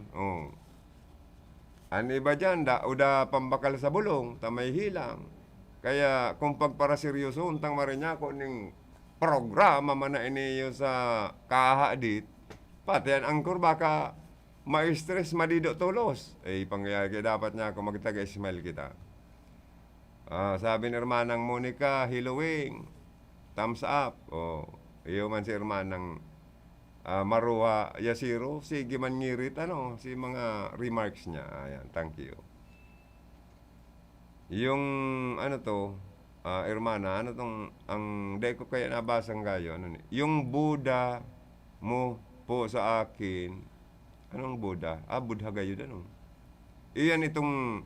Ang iba dyan, uda pambakal sa bulong, tamay hilang. Kaya kung pagpara seryoso, untang marin niya ako ning programa man na iniyo sa kahadit, pati ang angkor baka ma-stress, madido tulos. Pangyayari dapat niya ako magtaga-smile kita. Sabi ni Hermanang Monica, Hillowing, thumbs up. Iyo man si Hermanang Maruha Yasiro, sige man ngirit, si mga remarks niya. Ayan, thank you. Yung, Hermana, ang di ko kaya nabasang gayo, yung Buddha mo po sa akin. Anong Buddha? Buddha gayo dan. Iyan itong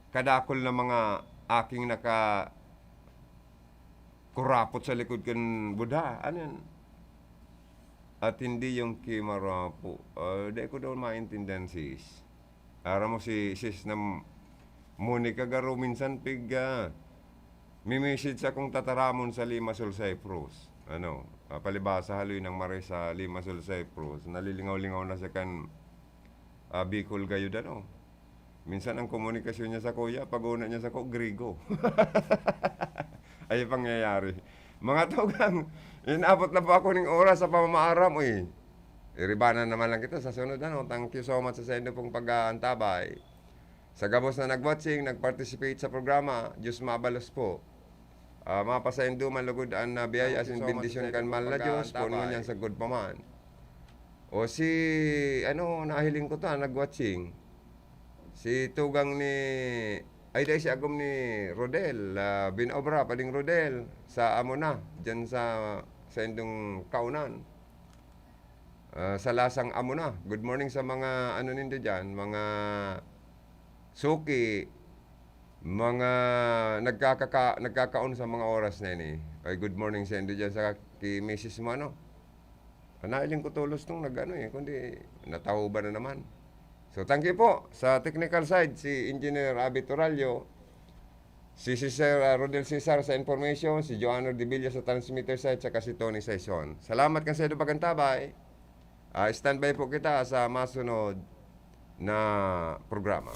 kadakol na mga aking kurapot sa likod kan Buddha. Ano yan? At hindi yung kimarapo. Di ko daw maintindihan sis. Aram mo si sis na Monica garo minsan mimessage akong tataramon sa Limassol Cyprus. Palibasa haloy ng mare sa Limassol Cyprus. Nalilingaw-lingaw na sa kan Bicol gayo dano. Minsan ang komunikasyon niya sa kuya, pag-una niya sa Grigo. Ay pangyayari. Mga tugang, inabot na po ako ng oras sa pamamaaram. Iribanan naman lang kita sa sunod. Thank you so much sa inyo pong pag-aantabay. Sa gabos na nag-watching, nag-participate sa programa, Diyos mabalos po. Mapasayin duman lugod ang biyaya asin bendisyon kan mahal na Diyos, puno niyan sa good paman. Nahiling ko nag-watching. Si tugang ni, si agom ni Rodel, binobra, paling Rodel, sa Amona, dyan sa indong kaunan. Sa lasang Amona. Good morning sa mga, nindo dyan, mga suki, mga nagkakaon sa mga oras na ini. Good morning sa inyo dyan sa kay Mrs. mo, Nailing ko tulos nung kundi natahuban na naman. So, thank you po. Sa technical side, si Engineer Abby Toralio, si Sir Rodel Cesar sa information, si Joanna De Villa sa transmitter side, saka si Tony Saison. Salamat kasi sa pagantabay. Standby po kita sa masunod na programa.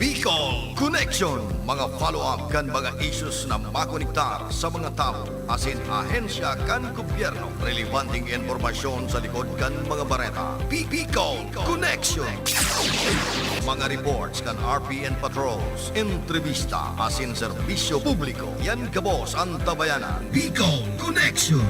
Bicol Connection. Mga follow-up kan mga issues na makonektar sa mga tao asin ahensya kan gobyerno. Relevanteng informasyon sa likod kan mga bareta. Bicol Connection. Mga reports kan RPN patrols, entrevista asin serbisyo publiko. Yan kabos ang tabayanan. Bicol Connection.